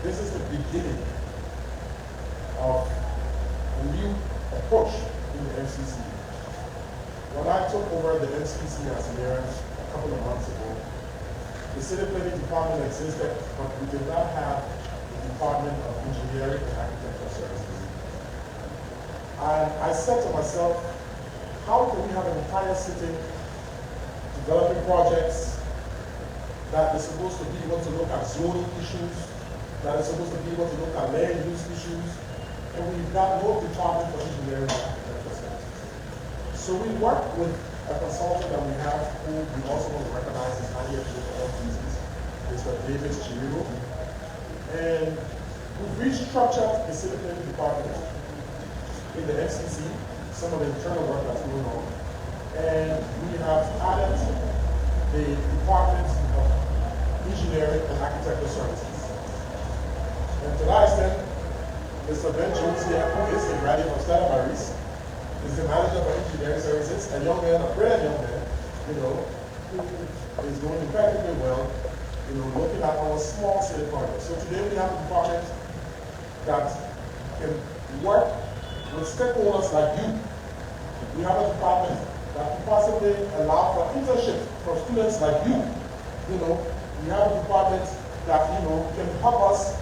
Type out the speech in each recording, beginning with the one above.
This is the beginning of a new approach in the MCC. When I took over the MCC as mayor a couple of months ago, the city planning department existed, but we did not have the Department of Engineering and Architectural Services. And I said to myself, how can we have an entire city developing projects that is supposed to be able to look at zoning issues, that is supposed to be able to look at land use issues, and we've got no Department for Engineering and Architectural Services. So we work with a consultant that we have who we also want to recognize as highly educated for all reasons, Mr. David Chiriro. And we've restructured the city planning department in the FCC, some of the internal work that's going on. And we have added the Department of Engineering and Architectural Services. And to that extent, Mr. Ben Jones here, who is a graduate of Stella Maris, is the manager for engineering services, a young man, a brilliant young man, who is doing incredibly well, looking at our small city projects. So today we have a department that can work with stakeholders like you. We have a department that can possibly allow for internship for students like you. We have a department that can help us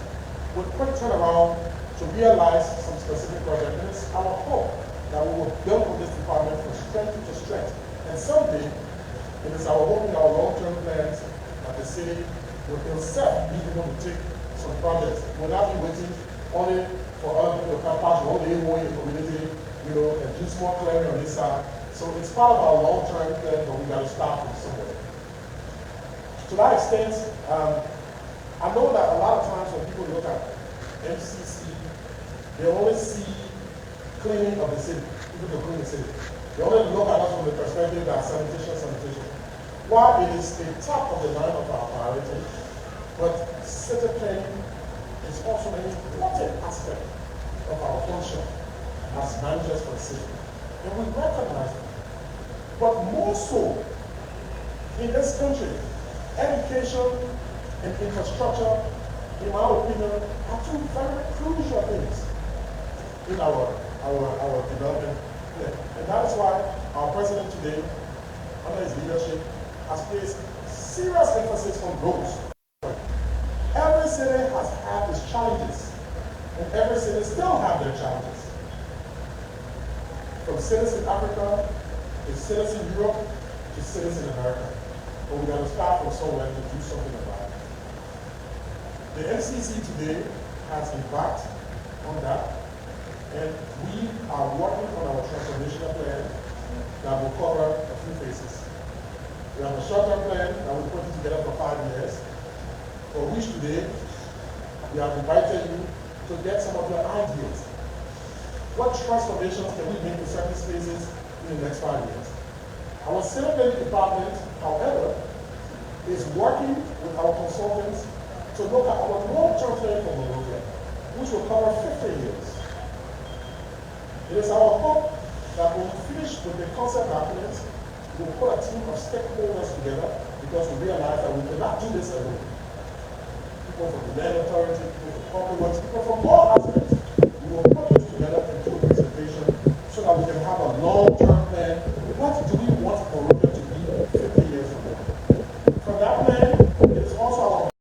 with quick turnaround to realize some specific projects. And it's our hope that we will build with this department from strength to strength. And someday, it is our hope in our long-term plans that the city will itself be able to take some projects. We'll not be waiting only for other people to come past all the AOA in the community, and do small clearing on this side. So it's part of our long-term plan, but we got to start from somewhere. To that extent, I know that a lot of times when people look at MCC, they only see cleaning of the city, people to clean the city. They only look at us from the perspective that sanitation. While it is the top of the line of our priority, but city planning is also an important aspect of our function as managers for the city. And we recognize that. But more so, in this country, education and infrastructure, in my opinion, are two very crucial things in our development plan. And that is why our president today, under his leadership, has placed serious emphasis on growth. Every city has had its challenges, and every city still have their challenges. From cities in Africa, to cities in Europe, to cities in America. But we got to start from somewhere to do something about it. The NCC today has embarked on that, and we are working on our transformational plan that will cover a few phases. We have a short-term plan that we're putting together for 5 years, for which today we have invited you to get some of your ideas. What transformations can we make to certain spaces in the next 5 years? Our city planning department, however, is working with our consultants to look at our long-term plan for Monrovia, which will cover 50 years. It is our hope that when we finish with the concept documents, we'll put a team of stakeholders together because we realize that we cannot do this alone. People from the land authority, people from public works, people from all aspects. We will put this together and do a presentation so that we can have a long-term plan. What do we want Monrovia to be 50 years from now? From that plan, it is also our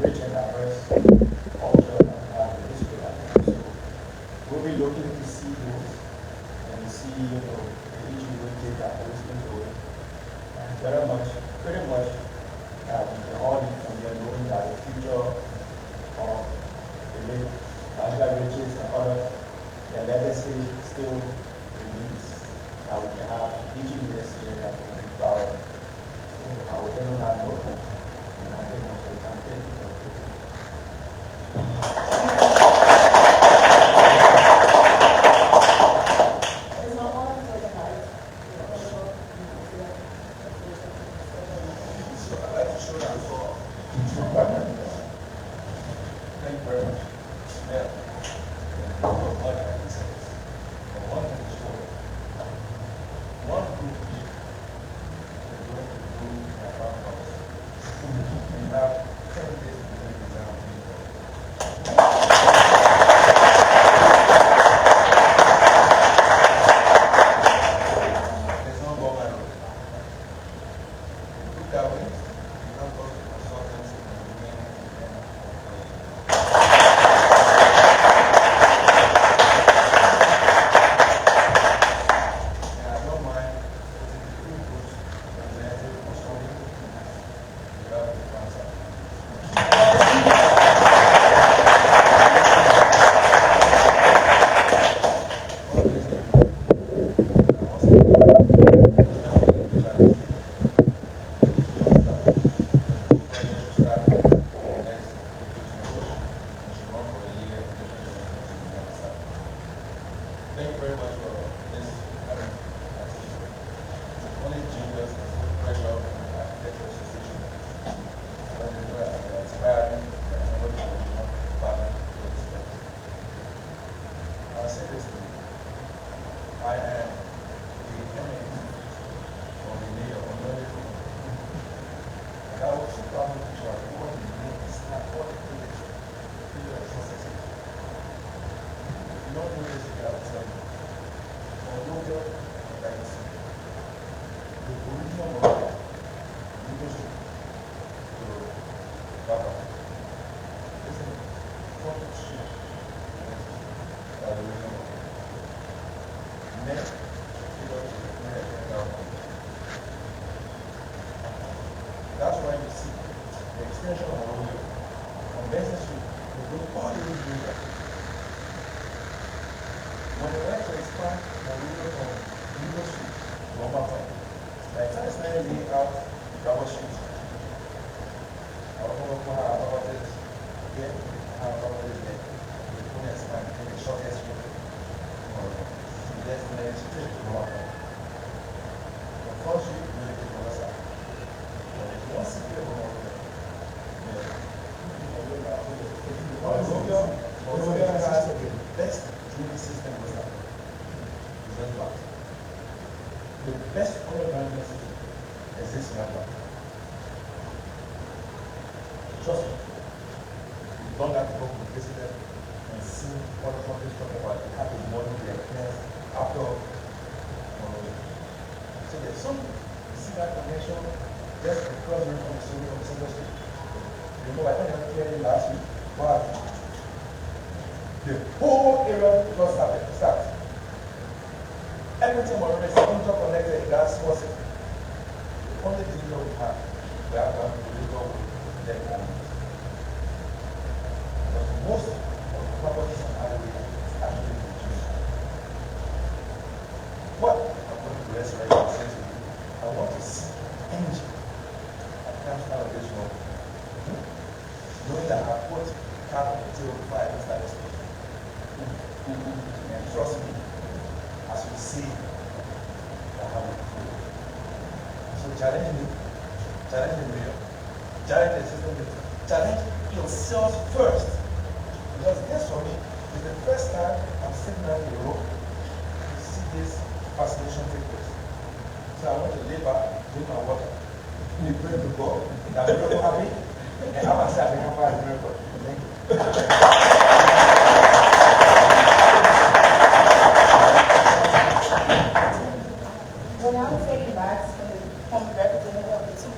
rich and diverse Thank you very much. Yeah. One thing is sure. One group here is going to do a conference. We have 10 days to make the exam. There's no government. Look that way. You don't go to consultants and thank you very much for this. Only genius pressure architecture association. Inspiring I'll say this to you. I am the eminent of the mayor of Monrovia. And I was so proud to try what the name is not what the village of success. You don't do this, you gotta tell you. Monrovia, like I said, the original Monrovia, leadership to Baba. This is the front street of the original Monrovia. Next, you go to the that's why you see the extension of Monrovia from Benson Street to go all the way to Liberians. When they went to expand Monrovia from Liberian Street to Upper Point, the entire started laying out Bravo Street. I don't know how about this here, how about this here. We couldn't expand in the shortest street. That's the next street to Upper Point. The first street really to the west side. One city of Monrovia. Monrovia has the best drainage system in West Africa. The best oil management system exists in Africa. Trust me. We've done that before with the president and seen other countries talking about having money in their hands after Monrovia. So there's something. You see that connection just across the river from the Silver Street. You know, I think I cleared it last week. Wow. The whole area just started. Everything already is interconnected in that small city. The only thing we have gone to the river with their families. But most of the properties on our area is actually reduced. What I'm going to rest right now and say to you, I want to see engine comes out of this room. Knowing that I put half of the table before I start this meeting. And trust me, as you see, I have a clue. So challenge me, challenge the mayor, challenge the system, challenge yourself first. Because this for me is the first time I'm sitting down in the room to see this fascination take place. So I want to lay back, drink my water. We pray to God that we're very happy, and I'm a sad and I'm miracle. Thank you. Well, now I'm taking back from the representative of the two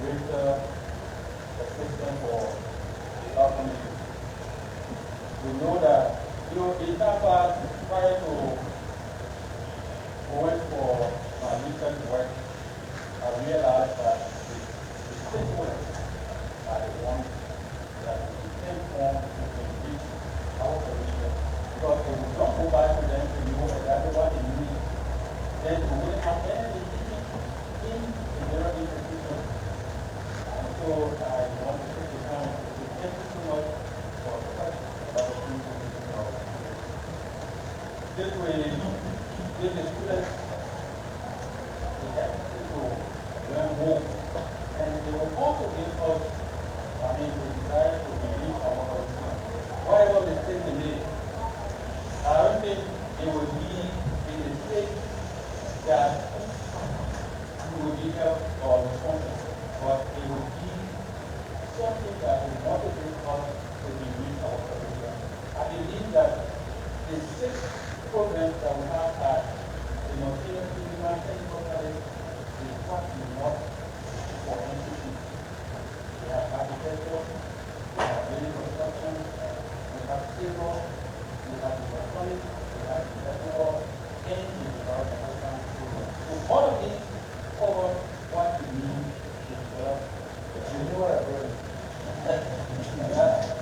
greater assistance for the orphanage. We know that, in that part, prior to going for my research work, I realized that the stakeholders are the ones that can inform and reach our solution. Because if we don't go back to them to know exactly what they need, then we will have any teaching in the general institution. And so I want to take the time to thank you so much for such an opportunity. This way, give the students the ability to learn more. And they will also give us, the desire to believe our culture. Whatever mistake they make, I don't think it will be a mistake that we will be held or responsible, but it will be something that will motivate us to believe our culture. I believe that the 6 programs that we have at the Monrovia Technical College is quite enough for NCC. We have architecture, we have building construction, we have civil, we have electronics, we have electrical, and we have development program. So all of these cover what we need to develop. You know what I brought?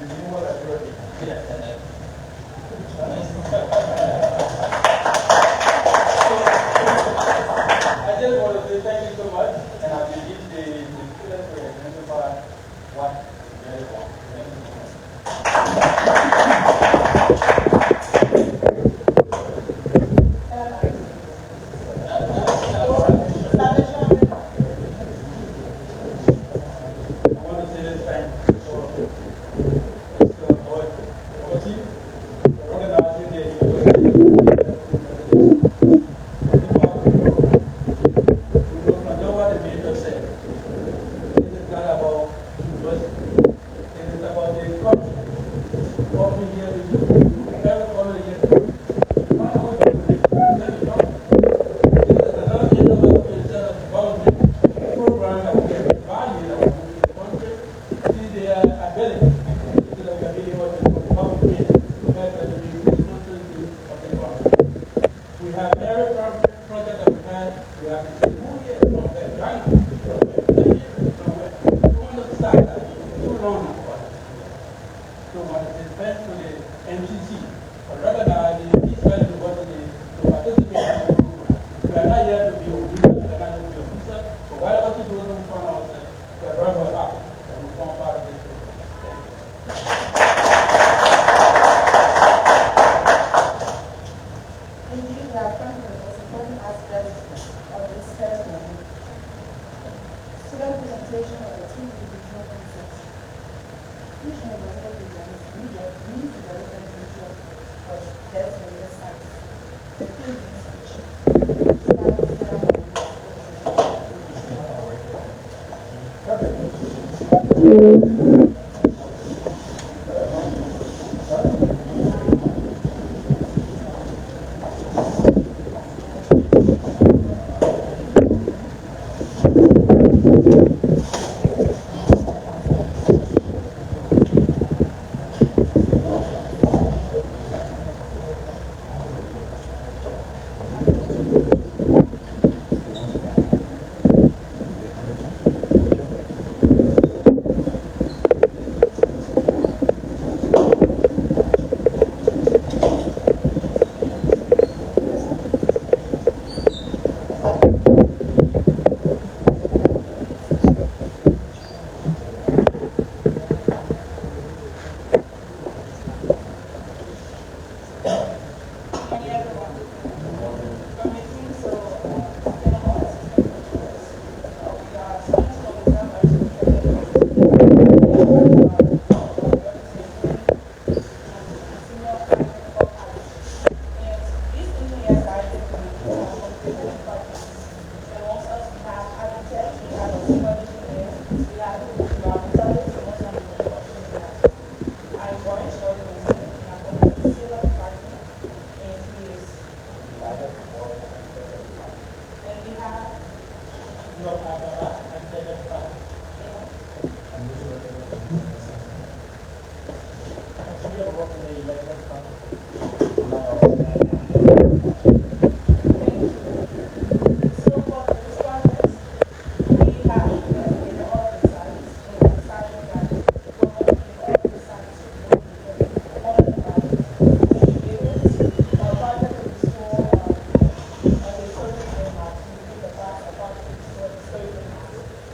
You know what I brought? Yes. I just want to say thank you so much, and I believe the students will identify what is very wrong. Thank you so much. I want to say this thank you for Mr. Ochi, organizing the we have every project that we had, we have to say, oh yeah, from the right, we want to start that. Too long now for us. So what is best to the MCC, but recognize the Israel University to participate in the program. We are not here to be obedient, we are not here to be officer, but whatever to do, we find ourselves, we are right out, and we form part of this program. Indeed, we are trying to important aspects of this ceremony. Student presentation of the 2 individual concepts. Each individual presents needs development features of their various sites. The theme is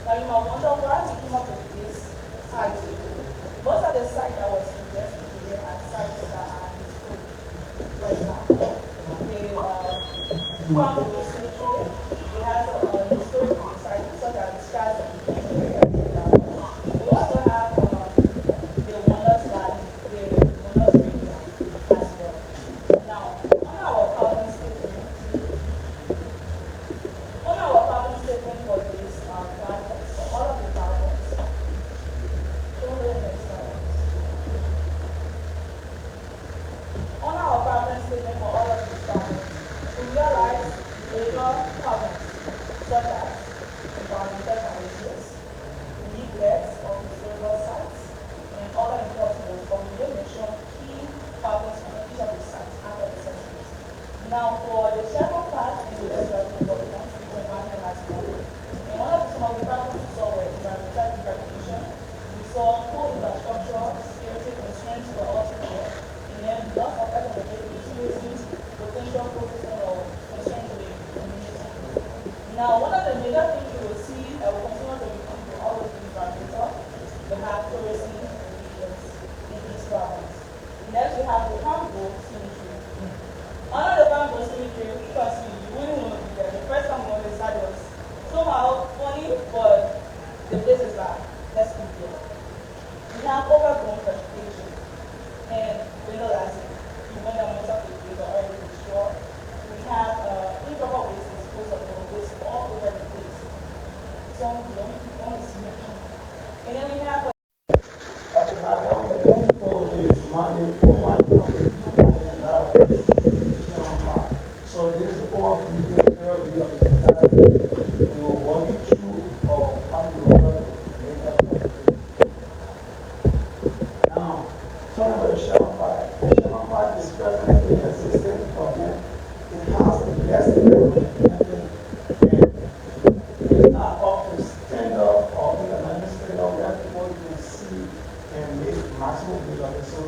Now you might wonder why we came up with this title. Most of the sites that was suggested today are sites that are historic. For example, the Kwame Cemetery, it has a historic site such as the Stars of the We also have the Wonders Valley, the Wonders Radio as well. Now, on our problem statement, for this platforms, for all of the platforms, show the next slide. On our problem statement for all of these platforms, we realize major problems such as environmental challenges, neglects of historical sites, and other important but we will mention key problems on each of the sites after the session. Now, for the second part in the development of the environment as well, and one of some of the problems we saw were environmental degradation. We saw poor infrastructure, security constraints were also there, and then loss of economic utilities, potential processing or constraints to the community. Now, one of the major things you will see that will continue to become to all of the environmental, we have tourism in these problems. Next, we have the Congo cemetery. Under the Congo cemetery, because you wouldn't want to be there. The first time we went inside was somehow funny, but the place is bad. Let's be there. We have overgrown vegetation and vandalizing. You went down most of the place are already destroyed. We have improper waste disposal of waste all over the place. Some you don't see it. And then we have so this is all the area of the entire we will walk you through how to make that. Now, talking about the Sherman Park. The Sherman Park is presently in existence problem. It has the best development and it's not up to standard or international standard where people can see and make maximum use of it. So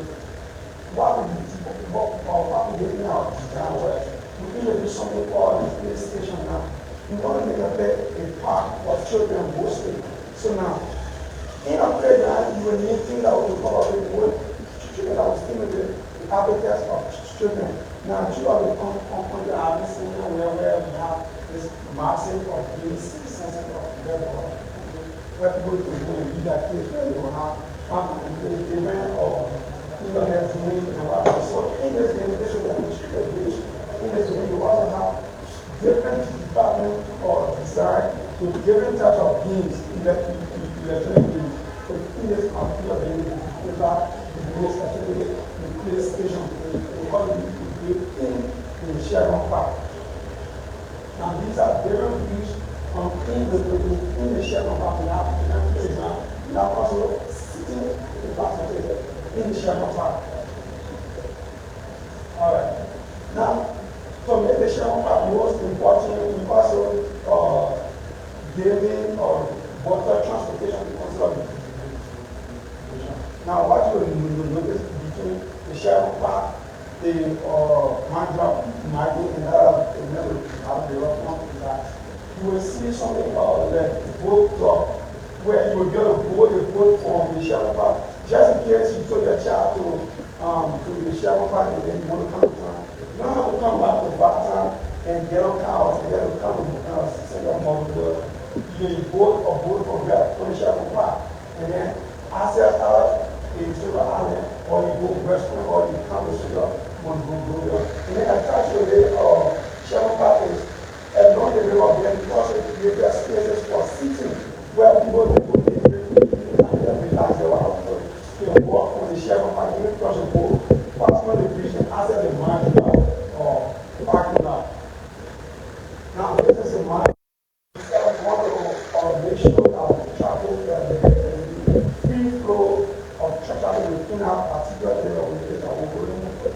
what we did now is downward. We can do something called the police station now. We want to make a park for children mostly. So now, in a playground, you will need things that will probably work. Children that will stimulate the habitats of children. Now, children will come on the harvest where we have this massive of being citizens of level where people can go and do that place where they will have fun and play event or have doing and whatever. So in this invitation that we should do, in this way you also have different departments or design to different types of beings, electronic beings. So in this particular being, we have the police station, we call it in the Sherman Park. Now these are different views in the Sherman Park. We have different playground. We have also sitting in the facility in the Sherman Park. All right. Now, to make the Sherman Park most important, we also building or water transportation consider. Now, what you will notice between the Sherman Park, the MaJuah, and another development is that you will see something called the boat club, where you will get a boat from the Sherman Park. Just in case you took your child to the Sherman Park and then you want to come to town, you don't have to come back to Baton and get a car or get a car to send them over the you boat or boat from there to the Sherman Park. And then access out into the island or you go western or you come to the Monrovia. And then attached to the Sherman Park is along the river there because it creates spaces for sitting where people can go and relax their house. You walk on the Sherman Park, you cross the boat, pass on the bridge and access the MaJuah or parking lot. Now this is a MaJuah. Make sure that traffic, the free flow of traffic within our particular area of the that we're going to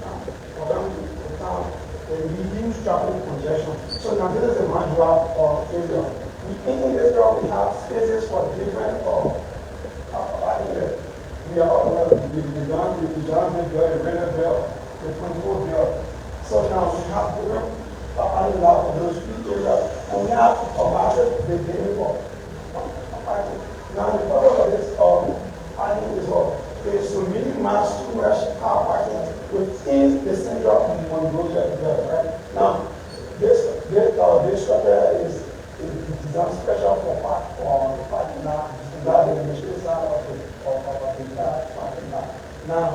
town and reduce traffic congestion. So now this is the MaJuah area. In this area we have Now, the purpose of this planning is to minimize too much car parking within the center of Monrovia, right? Now, this structure is designed special for parking lot, that the initial side of the parking lot. Now,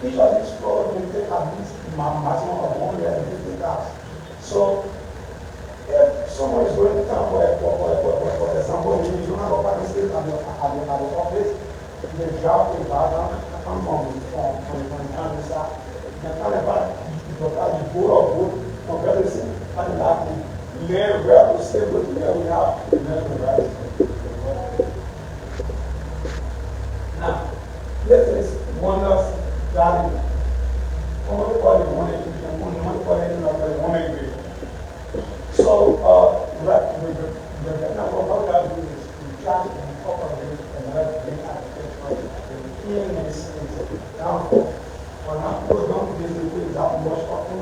each of these floors will take at least maximum of 150 cars. So, if someone is going to town for example, you don't have a parking space at the office, they drop a car down, come from the county side, they come back, you go or go, from where they see, and that the land where we stay with where we have the land right. Now, this is one of that. What we call it one acre. So, the technical what that do is we try to incorporate another green architecture in this space. Now, for now, people don't basically that much often.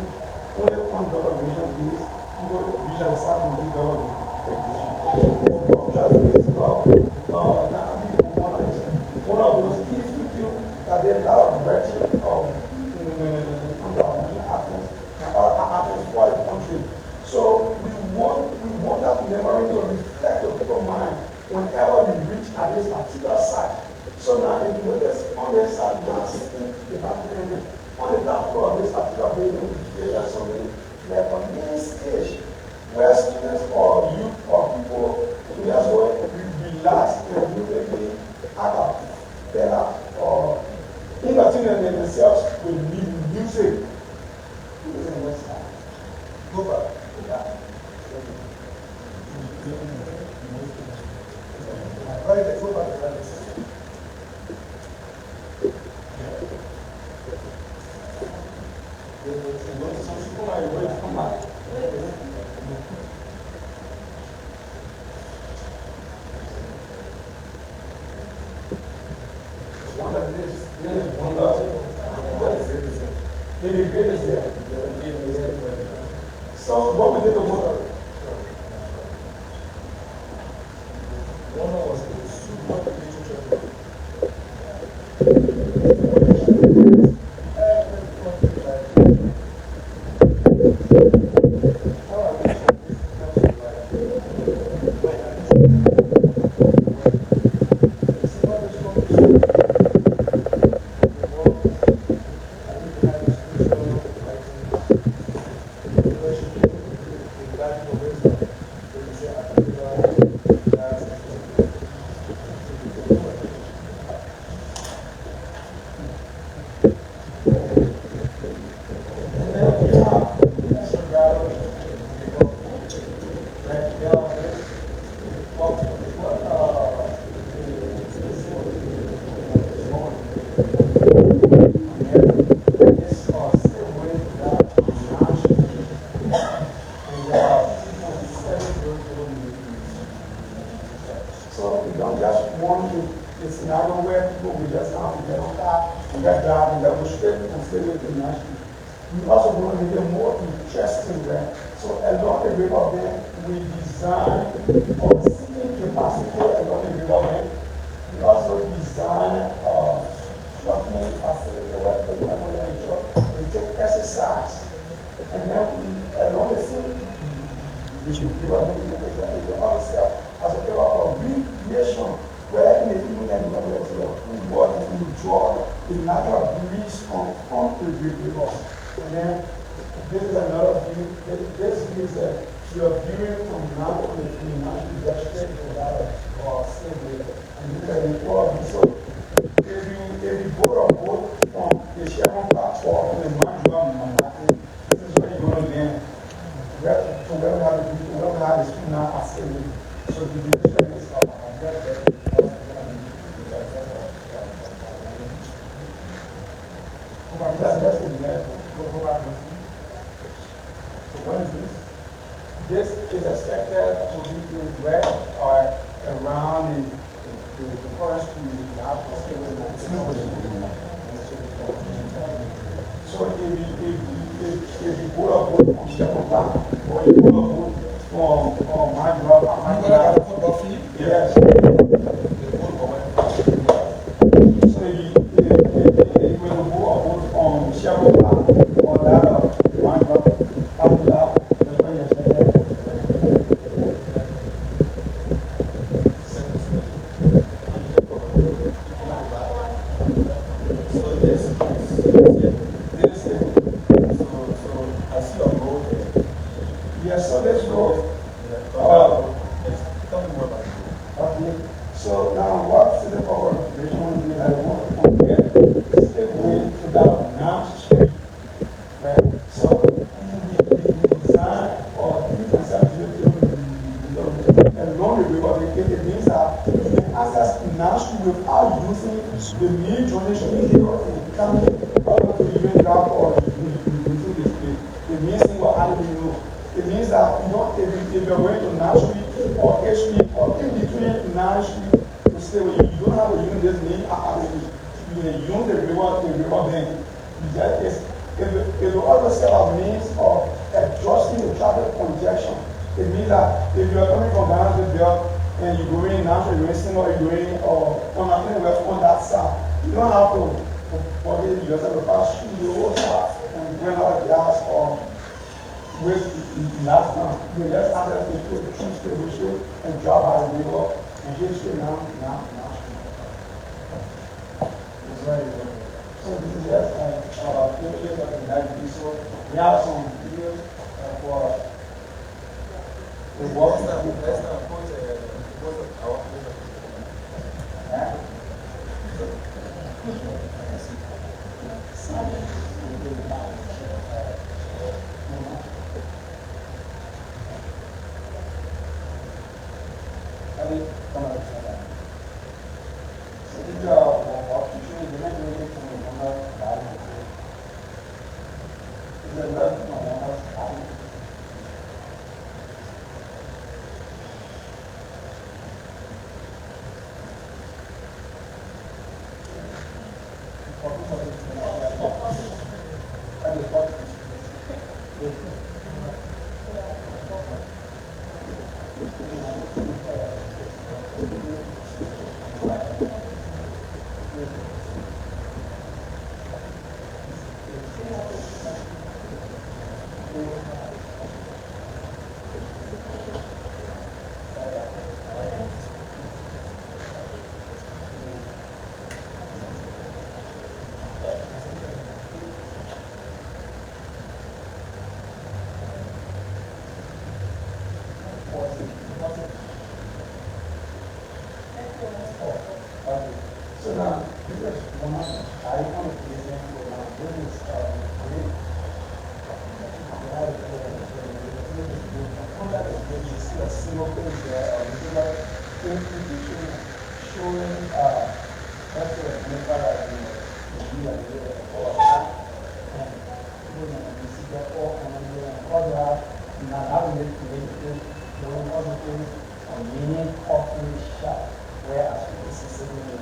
Only $1 vision is people visual start with $1 one of those keys with you that they allow direction of for the country. So we want that memory to reflect the people's mind whenever we reach at this particular site. So now if you notice on this side, you are sitting on the top floor of this particular building, there are something like on this stage where students or youth or people who just want to relax and immediately act up better or entertain themselves with music. Go back. Right, go back. Some people are ready to come back. One of this, one is there. So what we did the water. One was super literature. what city for information want to do, I want to compare the state way to that of Nam Street, right? So the design or the design along the river, it means that you can access Nam Street without using the main drainage here and coming all the way to the main ground or into the street. It means single avenue. It means that you don't, if you're going to Nam Street or H Street or in between Nam Street to stay with you don't have to use this main avenue. You can use the river bank. You just, if you always set up means of adjusting the traffic congestion, it means that if you are coming from Ghana to there and you're going Nam Street, you're going single, you're going on that side, you don't have to forget yourself about shoot the whole side and bring out gas or with last time. You just have to put the tree station and drop out the river and just straight now. It's very good. So this is just about 2 years of the so we have some videos for the work. Let's not put our So now, this is one of the icon of the event for my business. You see a single page there, institution showing that's the never and you see that all that now having it created doing other things a mini coffee shop where as people see sitting in the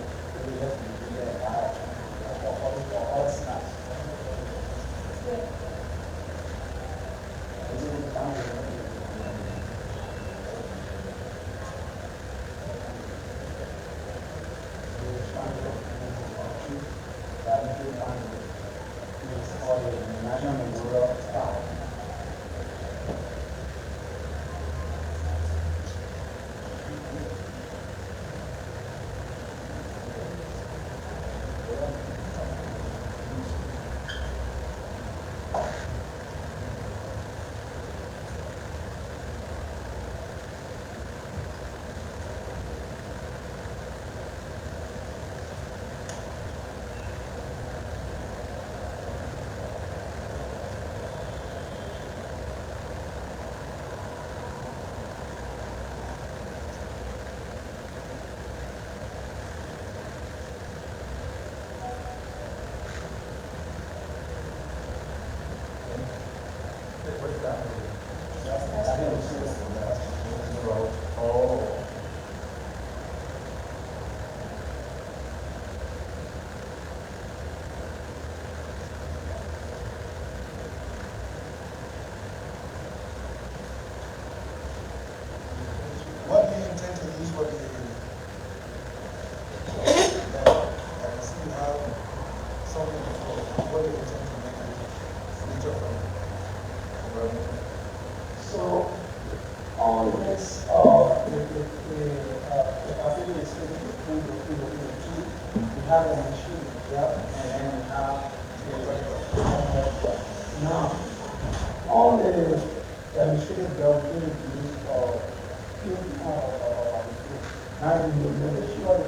left to be there for all snacks. What do you intend to use for the I can see you have something before. What do you intend to make it feature from? So on this, the facility is split between the two. We have a machine here, and then we have now on the administrative building, we use 90 million, sure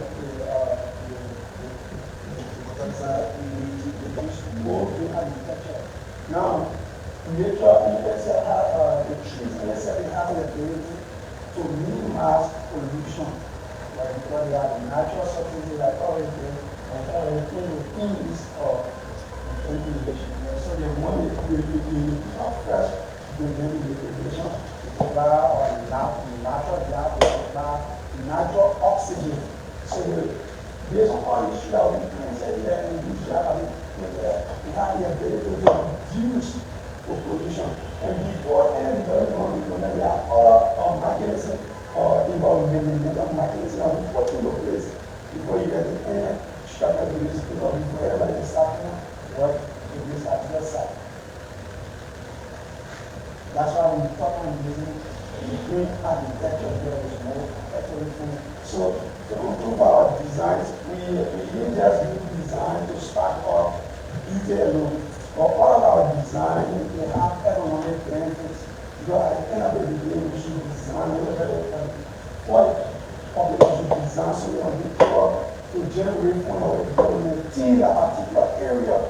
generate fund or maintain that particular area.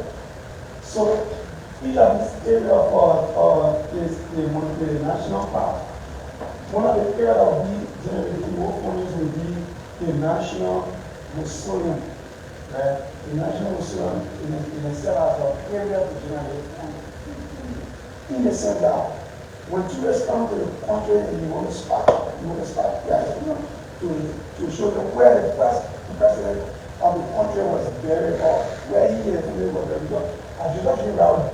So each of this area is the national park. One of the areas that will be generating more funds will be the national museum. Right? The national museum in itself as an area to generate funds. In the sense that when tourists come to the country and you want to start yeah, to show them where the president of the country was buried or where he is today was buried. As you don't hear about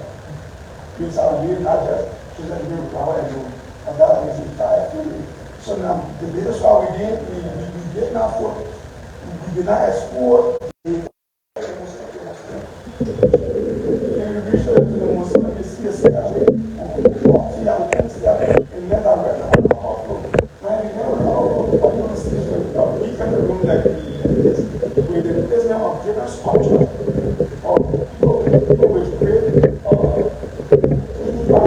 this, I will not just choose to give power alone. And that is the entire thing. So now, the latest what we did, we did not put, we did not export the and we reached out to the Muslim, you see a second see how we can see that and let our record offload. When we never offload, what you want to see is we can room like this with the replacement of different sculptures of people which create impact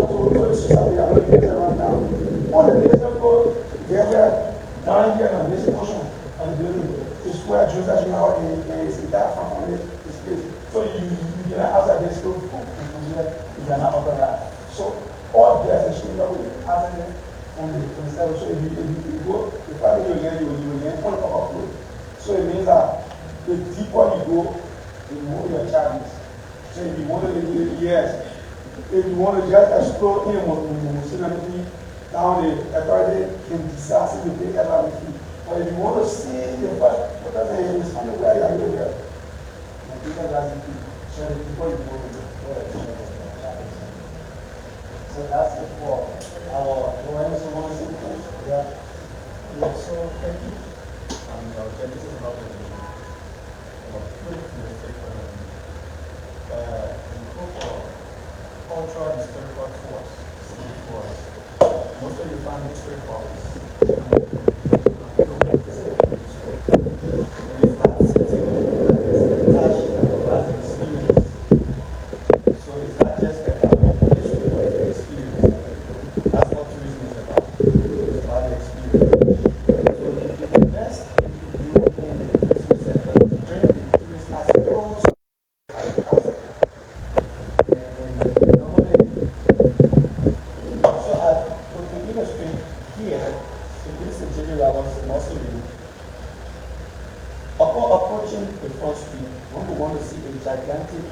to the society and look at it right now. On the next level, they have down here on this portion of the building is where Joseph now is that from this place. So you cannot have that this group you cannot offer that. So all there's a student that will have it on the level. So if you go, the family you learn all about food. So it means that the deeper you go, the more your charges. So if you want to yes. If you want to just explore in Muslim down the authority can decide to pay every fee. But if you want to see the first, what does it is where you are there. I think that's the key. So the people you go to. So that's it for our awareness of one thing. Yeah. So thank you. Our objective is about the cultural historical tours, most of you find history tours. So it's not just about history, but the experience. That's what tourism is about. It's about the experience. So if you invest in the tourism sector, bring tourists as close approaching the first street, when we want to see a gigantic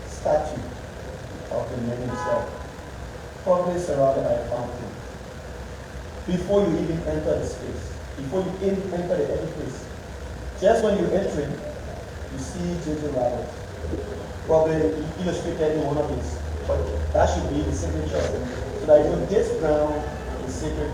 statue of the man himself, probably surrounded by a fountain. Before you even enter the space, before you enter the edifice, just when you're entering, you see J.J. Roberts. Probably illustrated in one of his, but that should be the signature. So that you know this ground is sacred.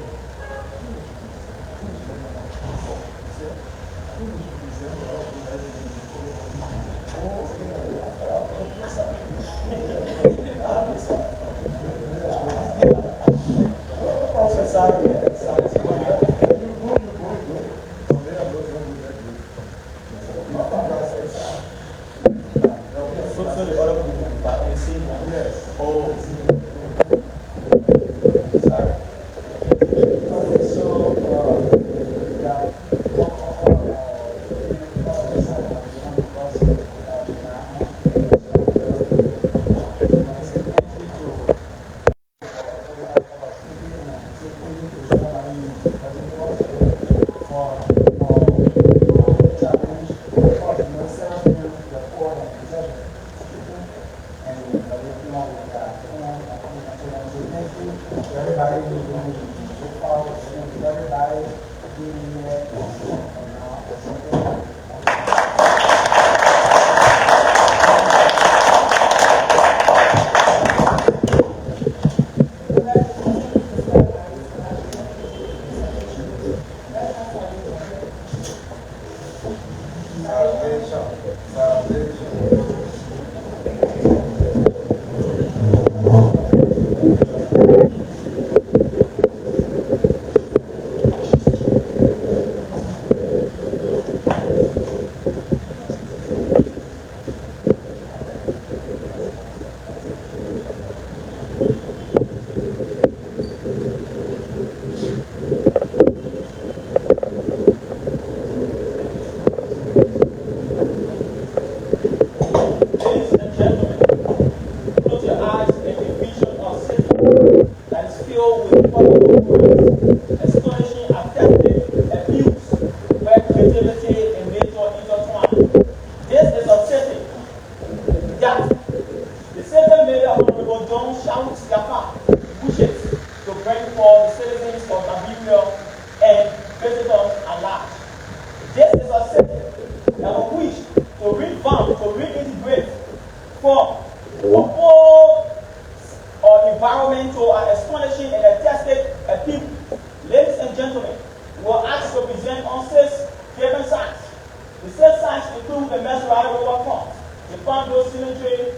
sites include the MaJuah River Front, the Condo Cemetery,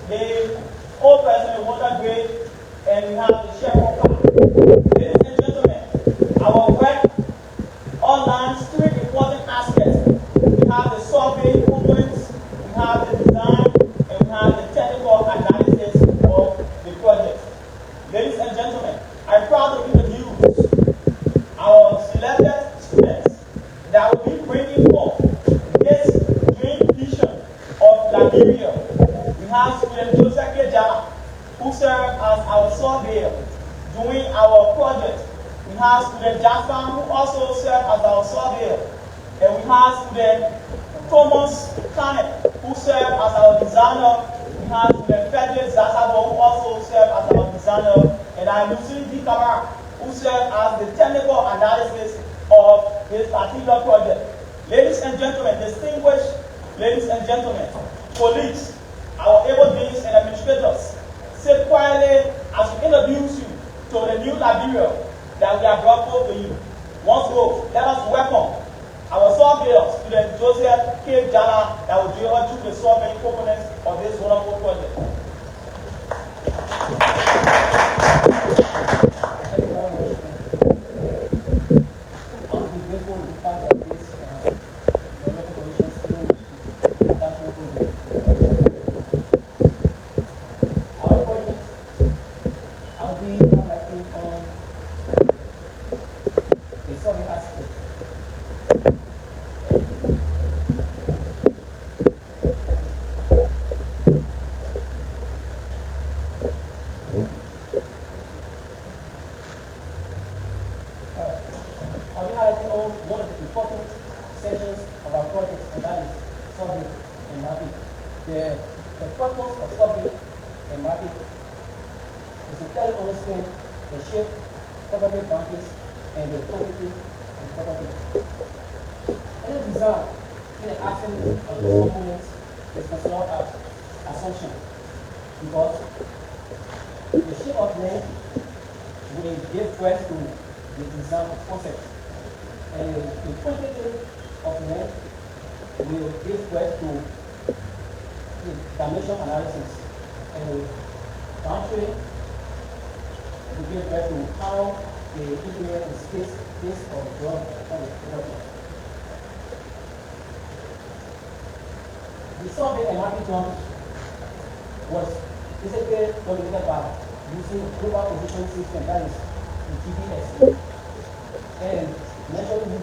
the Old President Water Grade, and we have the Chevron Park. Ladies and gentlemen, our work outlines three important aspects. We have the survey components, we have the design, and we have the technical analysis of the project. Ladies and gentlemen, I'm proud to introduce our selected students that will be bringing forth this dream vision of Liberia. We have student Joseph Kejala, who served as our surveyor doing our project. We have student Jasper, who also served as our surveyor. And we have student Thomas Kane, who served as our designer. We have student Frederick Zasabo, who also served as our designer. And I'm Lucy D. Kamara, who served as the technical analysis of this particular project. Ladies and gentlemen, distinguished ladies and gentlemen, colleagues, our able beings and administrators, sit quietly as we introduce you to the new Liberia that we have brought forth to you. Once more, let us welcome our surveyor, student Joseph K. Jala, that will drill us through the surveying components of this wonderful project. The survey and market was basically motivated by using global position system, that is the GPS. And naturally,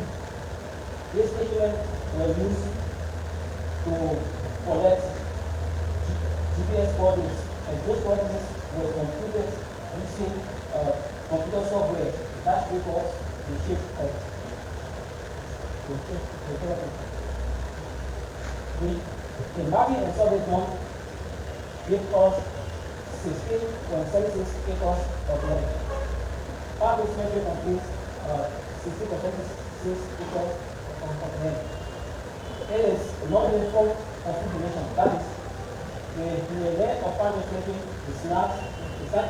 this instrument were used to collect GPS coordinates, and those coordinates were computed using computer software that records the shape of the therapy. The mapping and survey done gave us 16.76 acres of land. Part of this measure contains 16.76 acres of land. It is not uniform configuration. That is, the land of farm measure is not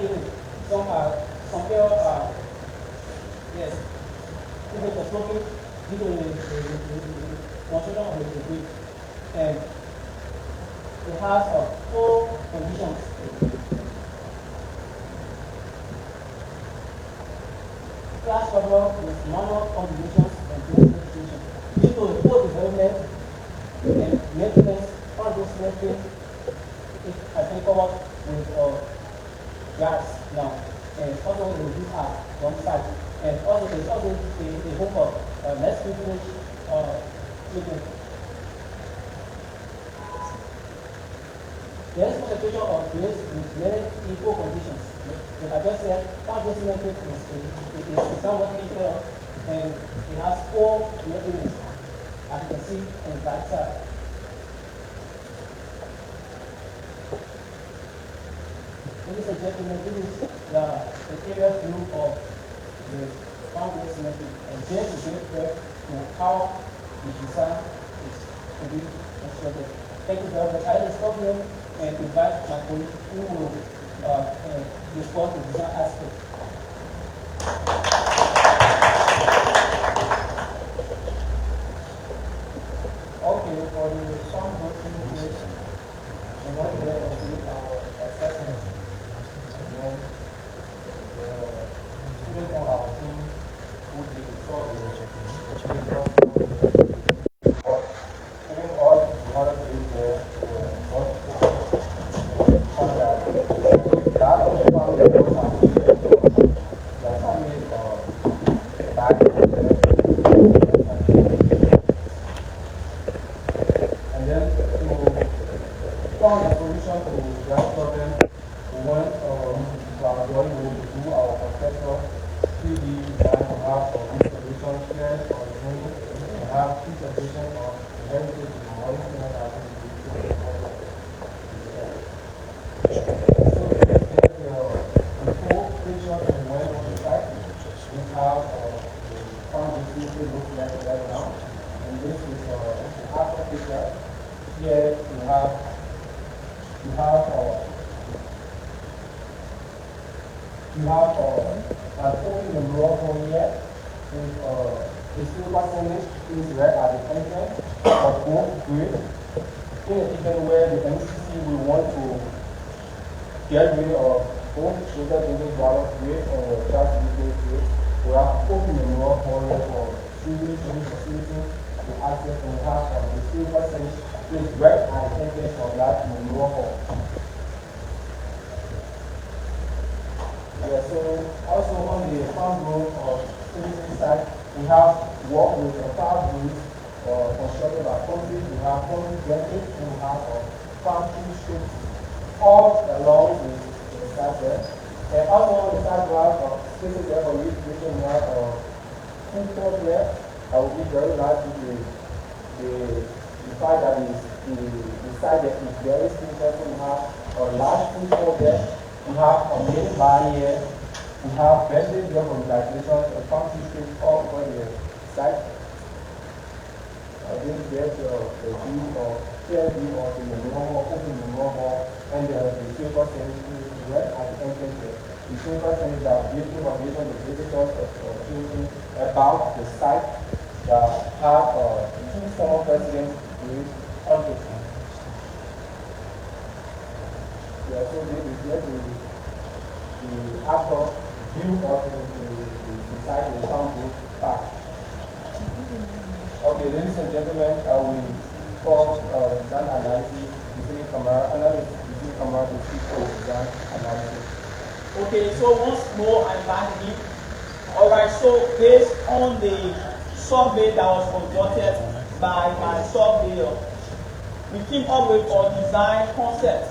even. Some people are, yes, even the sloping due to the construction of the grid. And it has four conditions. Class cover with manual combinations and verification. Due to the poor development and maintenance, part of this network has been covered with grass now. And also the reviews are one side. And also there's also a hope of less privilege children. There is concentration of grace with many equal conditions. Like I just said, part of this network is somewhat equal, and it has four networks, as you can see on the right side. Ladies and gentlemen, this is the area view of the farm-based network, and here is the great to how the design is to be constructed. Thank you very much. I will stop here and invite my colleague who will discuss the design aspect. Okay. for the farm working group, and one of them is our assessment. And then the student on our team who did the survey, even all the other things there were not on that. That of the farm that was actually back and then to find a solution to that problem, we went to our drawing room to do our conceptual 3D design to have our installation here on the room and have presentation of the heritage and all things that are going to be so there's the full picture and when on the site, we have the foundation look like right now. And this is the after picture. Here you have an open and raw hole here with the silver finish is red at the entrance of both grid. In addition, where the MCC will want to get rid of both shoulder building ballast grid or just building grid, we have open and raw hole here for shooting facility to access and have the silver finish is red at the entrance of that raw hole. Yeah, so also on the farm road or facility side, we have work with a farm roof constructed by concrete. We have concrete benches and we have farm tree strips all along the side there. And also on the side we have spaces there for recreation. We have food court there. I will be very large with the fact that the side that is very spacious. We have a large food court there. We have a main bar here. We have benches there for relaxation, a funky strip all over the site. This gets a view of clear view of the normal, open the normal, and the silver center right at the entrance there. The silver center that gives information to visitors children about the site that have two former presidents with countries. Yeah, so this is here the actual view of the site of the farm group park. Okay, ladies and gentlemen, we first design analysis using camera analysis using camera to see design analysis. Okay, so once more I'm back in. Alright, so based on the survey that was conducted by my surveyor, we came up with our design concept.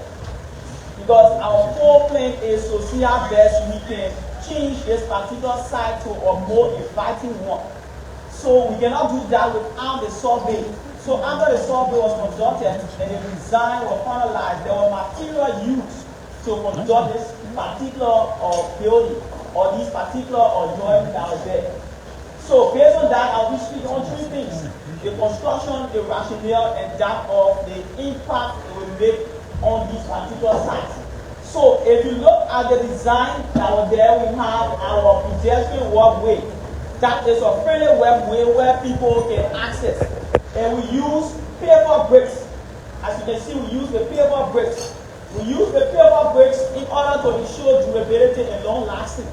Because our whole plan is to see how best we can change this particular site to a more inviting one. So we cannot do that without the survey. So after the survey was conducted and the design was finalized, there were material used to conduct this particular building or this particular drawing that was there. So based on that, I'll be speaking on three things: the construction, the rationale, and that of the impact it will make on this particular site. So if you look at the design that was there, we have our pedestrian walkway. That is a friendly walkway where people can access. And we use paper bricks. As you can see, we use the paper bricks. We use the paper bricks in order to ensure durability and long lasting.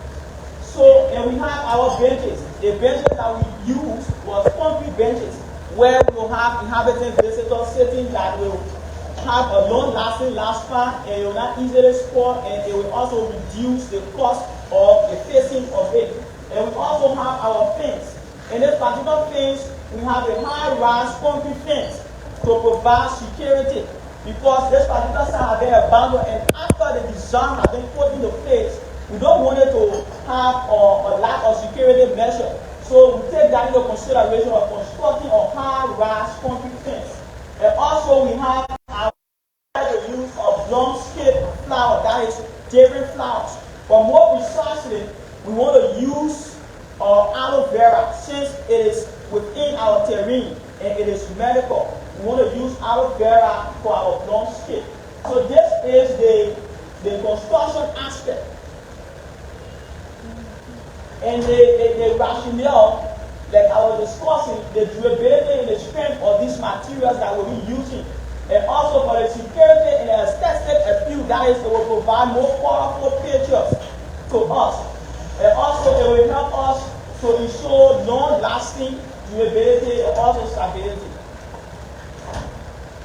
So, and we have our benches. The benches that we used was concrete benches where we will have inhabiting visitors sitting that will have a long-lasting lifespan and it will not easily spoil, and it will also reduce the cost of the facing of it. And we also have our fence. In this particular fence, we have a high-rise concrete fence to provide security because this particular site has been abandoned, and after the design has been put into place, we don't want it to have a lack of security measure. So we take that into consideration of constructing a high-rise concrete fence. And also we have the use of long-scape flower, that is different flowers. But more precisely, we want to use aloe vera since it is within our terrain and it is medical. We want to use aloe vera for our landscape. So this is the construction aspect. And the rationale that I was discussing, the durability and the strength of this material materials that we'll be using. And also for the security and the aesthetic appeal, that is, it will provide more colorful pictures to us. And also it will help us to ensure long-lasting durability and also stability.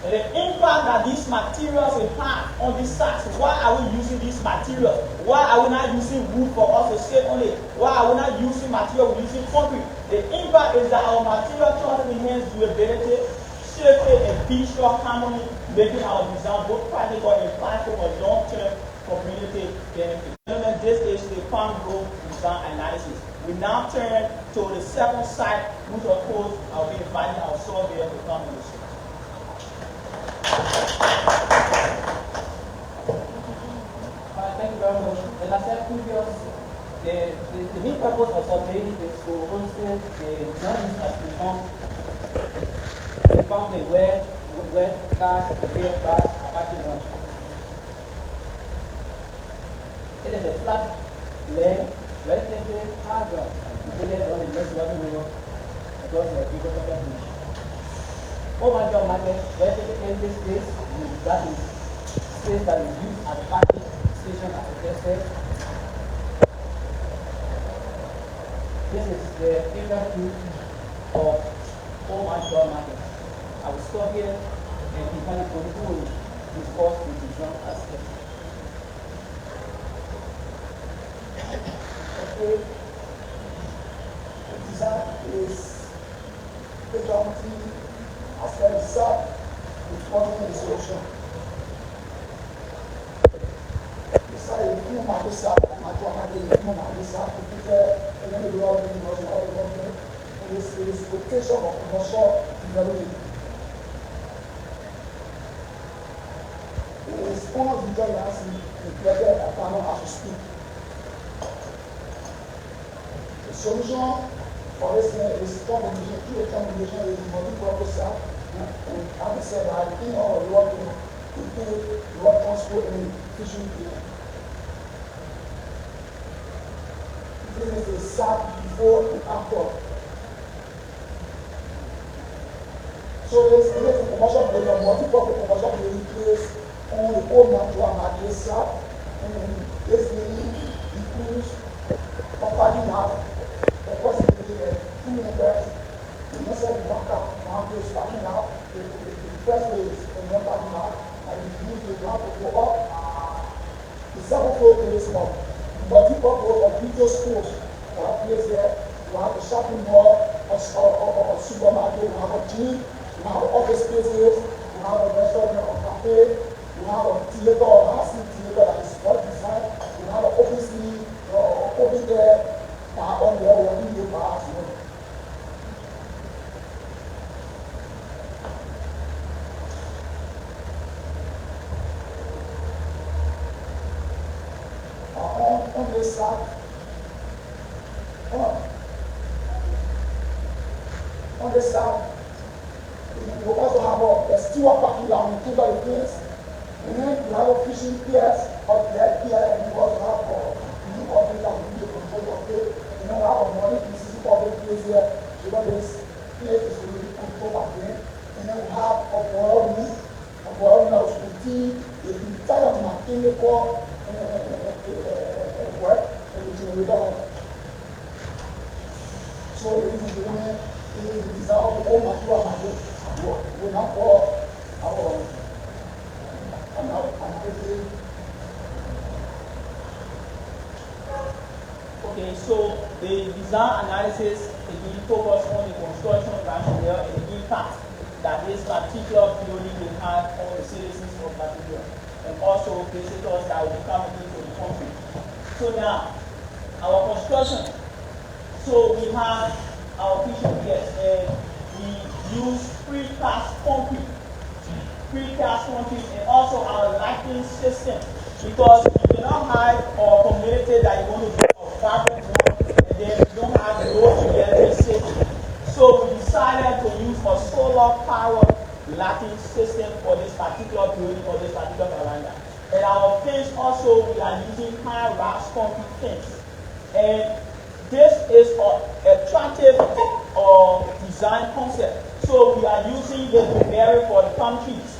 And the impact that these materials will have on these sites. Why are we using these materials? Why are we not using wood for us to sit on it? Why are we not using material? We're using concrete. The impact is that our material tries to enhance durability, safety, and visual harmony, making our design both practical and impactful for long-term community benefit. Gentlemen, this is the farm growth design analysis. We now turn to the second site, which of course I'll be inviting our surveyor to come on the show. Thank you very much. As I said previously, the main purpose of surveying is to understand the journeys that become where cars, real cars are passing on. It is a flat land, relatively hard ground, located on the West River across the Republic Beach. MaJuah market, relatively empty space, that is space that is used as a parking station as a test bed. This is the area view of MaJuah market. I will stop here and invite the people who will discuss the design aspect. Okay. The design is predominantly as well as with funding and solution. The site is new MaJuah and this is location of commercial development. It is one of the journals included at panel as we speak. The solution for this is combination, through a combination with multi-purpose and having said that in all the work to do road transport and fishing cleaning. This is a SAP before and after. So this is a commercial building, multi-purpose commercial building place on the old MaJuah market SAP, and this building includes property now. The possibility that 2 members, the necessary worker, now is starting out, the first place in one parking lot, and you use the ground to go up. The second floor is small. Multi-purpose of video schools that are placed there. You have a shopping mall, or supermarket, you have a gym, you have office spaces, you have a restaurant or cafe, you have a theater or housing theater that is well designed, you have an open sleeve, open there. On there, working with bars. On this side, on this side, you also have a steward parking lot in the place, and then you have a fishing piers up there, and you also have a new office that will be the control of it. You know, our money is public place here, because this place is really controlled again. And then we have a boil room that was routine, the entire mechanical work, and the generator. So it is the design of the whole MaJuah market. We now call our Okay, so the design analysis again focus on the construction rationale and the impact that this particular building will have on the citizens of MaJuah and also visitors that will be coming into the country. So now, our construction. So we have our picture here, and we use precast concrete, and also our lighting system, because you cannot have a community that you want to do a fabric one, and then you don't have the road together safety. So we decided to use a solar powered lighting system for this particular building, for this particular veranda. And our fence also, we are using high-rise concrete fence. And this is an attractive design concept So we are using the Liberian for the palm trees.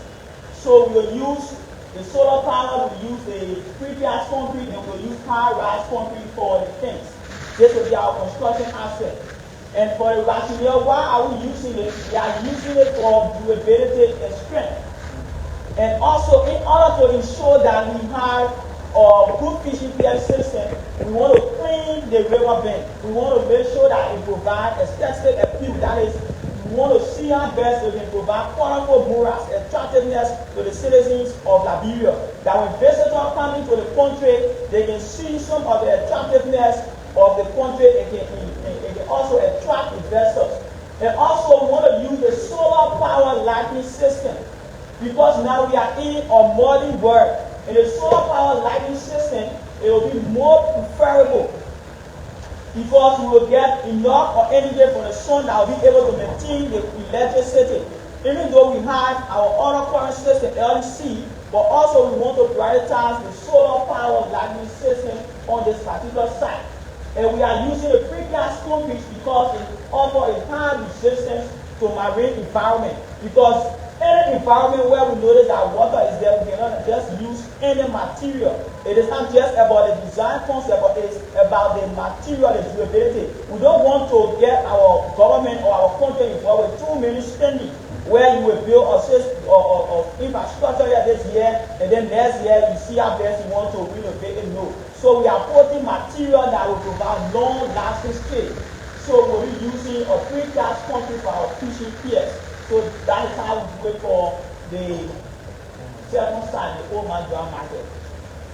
So we will use the solar power, we use the precast concrete, and we'll use high-rise concrete for the things. This will be our construction aspect. And for the rationale, why are we using it? We are using it for durability and strength. And also, in order to ensure that we have a good fishing pier system, we want to clean the river bed. We want to make sure that it provides aesthetic appeal. That is, we want to see our best so we can provide quote-unquote morals, attractiveness to the citizens of Liberia. That when visitors come into the country, they can see some of the attractiveness of the country. It can also attract investors. And also, we want to use the solar power lighting system. Because now we are in a modern world. In the solar power lighting system, it will be more preferable because we will get enough of energy from the sun that will be able to maintain the electricity. Even though we have our other current system, LEC, but also we want to prioritize the solar power lighting system on this particular site. And we are using the precast concrete because it offers a high resistance to marine environment. Because any environment where we notice that water is there, we cannot just use any material. It is not just about the design concept, but it's about the material, the durability. We don't want to get our government or our country involved with too many spending, where you will build a system of infrastructure here this year, and then next year you see how best you want to renovate it. No. So we are putting material that will provide long-lasting stay. So we'll be using a precast concrete for our fishing piers. So that is how we do it for the second side, the old MaJuah market.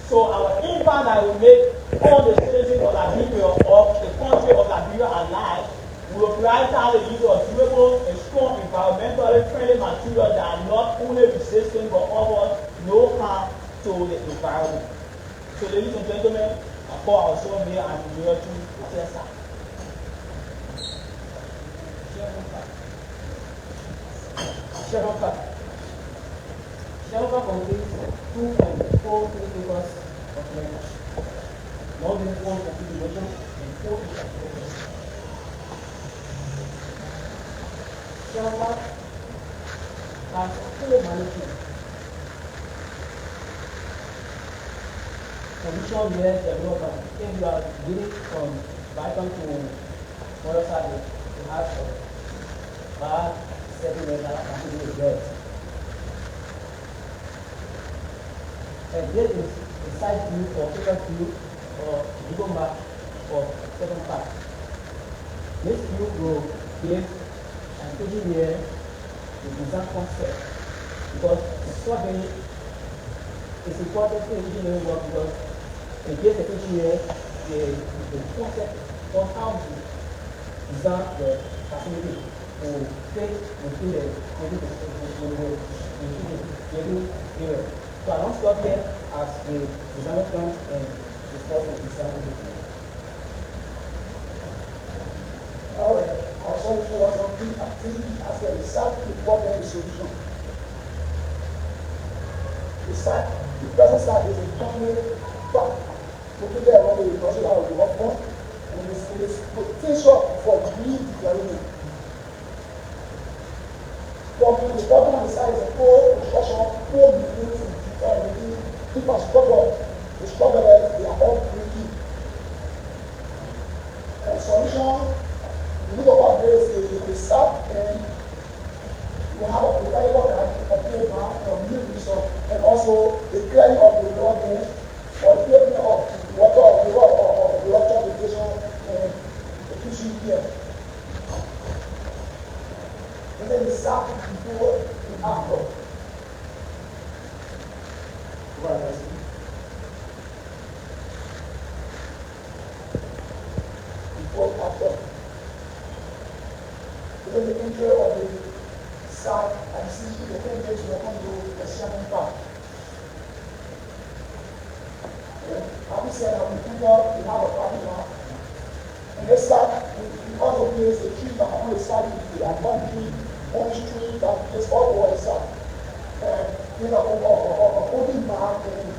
So our impact that will make all the citizens of Liberia, of the country of Liberia alive, we will prioritize the use of durable and strong environmentally friendly materials that are not only resistant but offer no harm to the environment. So ladies and gentlemen, I call our show here and we are to Tessa. Shelter contains 2.43 acres of land, more than 1 cultivation and 4 acres. Shelter has 4 management. Condition here, development. If you are getting from Brighton to Monrovia, you have bad settlement and to do it. And this is a side view or paper view or Google map of certain parts. This view will give an engineer the design concept because surveying is important for engineering work because it gives the engineer the concept on how to design the facility to fit within the area. So I don't stop here as the designer comes and discuss the design. Alright, also for some activity as a result to problem solution. The present site is a company back. Looking there on the industrial of the workforce, and it is potential for green development. From the bottom of the side is a poor construction, poor buildings, infrastructure, the structure they are all breaking. And solution, you look about this, the sap, and you have a reliable playground from new resource, and also the clearing of the water, or the clearing of water of the water or the water application and the fishing here. And then the sap before and after. Right. Before after. Then the entry of the side and see the entry to the Shannon Park. As we said, we have a parking lot. And this side, we also place the tree that on the side, the one tree, orange tree that is all over the side. And holding back and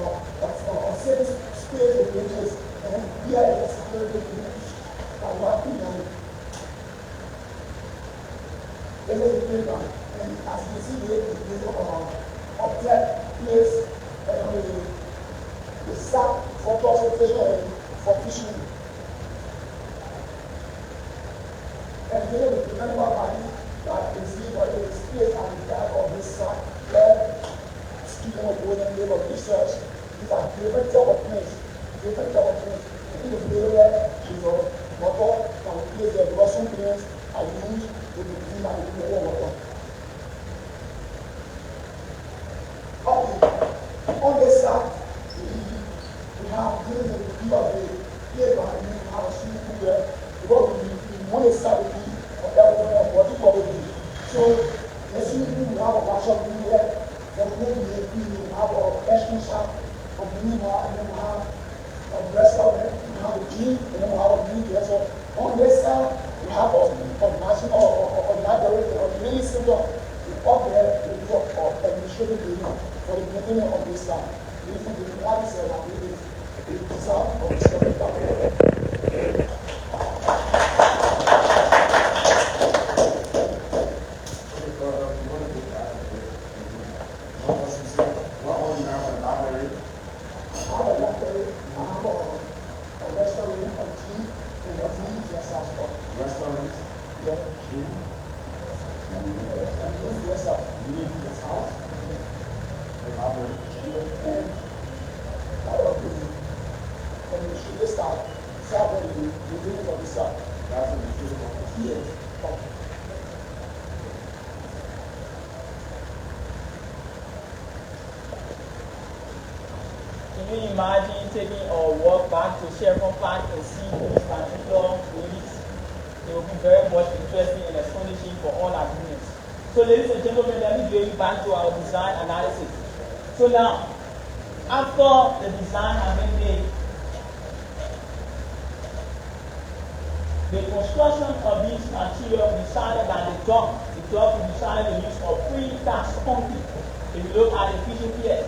a safe space of interest and here is a security by one thing. for fishing. And here we remember body that is placed at the back of this sack where students will go and labor research. These are favorite developments. Favorite developments. In the area, is a water that will place the erosion planes are used to be clean and clean water. Okay. On this side, we have this is the playground. We have a swimming pool there. Because we want to start with what you call it. So, the swimming pool, we have a workshop room here. Then we have a rescue shop, a minibar, and then we have a restaurant, we have a gym, and then we have a movie there. So, on this side, we have a national or library, or really simple. Up there, we do administrative building for the beginning of this time. We think the party said that we deserve of the study that Can you imagine taking a walk back to Chevron Park and see these particular buildings? It will be very much interesting and astonishing for all our students. So ladies and gentlemen, let me bring you back to our design analysis. So now, after the design has been made, the construction of these materials decided that the dock we decided to use of precast concrete. If you look at the fishing piers.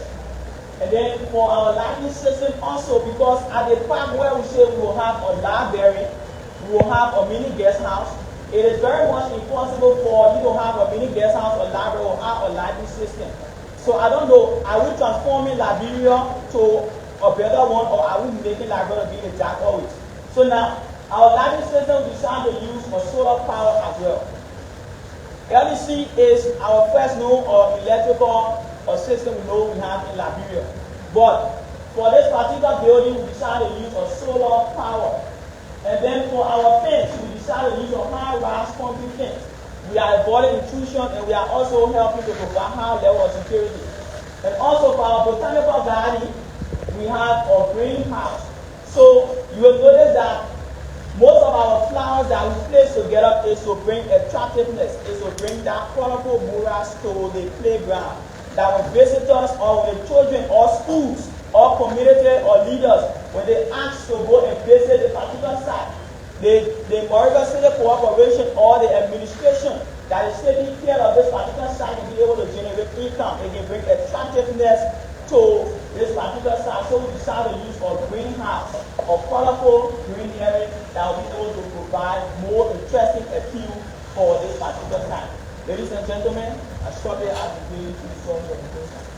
And then for our lighting system also, because at the park where we say we will have a library, we will have a mini guest house, it is very much impossible for you to have a mini guest house or library or have a lighting system. So I don't know, are we transforming Liberia to a better one, or are we making Liberia be the jack of it? So now, our lighting system decided to use a solar power as well. LEC is our first known electrical system we know we have in Liberia. But for this particular building, we decided to use a solar power. And then for our fence, we decided to use a high-rise concrete fence. We are avoiding intrusion, and we are also helping to provide high level of security. And also for our botanical garden, we have a greenhouse. So you will notice that most of our flowers that we place together is to bring attractiveness, is to bring that colorful murals to the playground. That when visitors or when the children or schools or community or leaders, when they ask to go and visit a particular site, the Monrovia City Corporation or the administration that is taking care of this particular site will be able to generate income. It can bring attractiveness to this particular site. So we decided to use a greenhouse, a colorful green area that will be able to provide more interesting appeal for this particular site. Ladies and gentlemen, I shortly ask you to solve your question.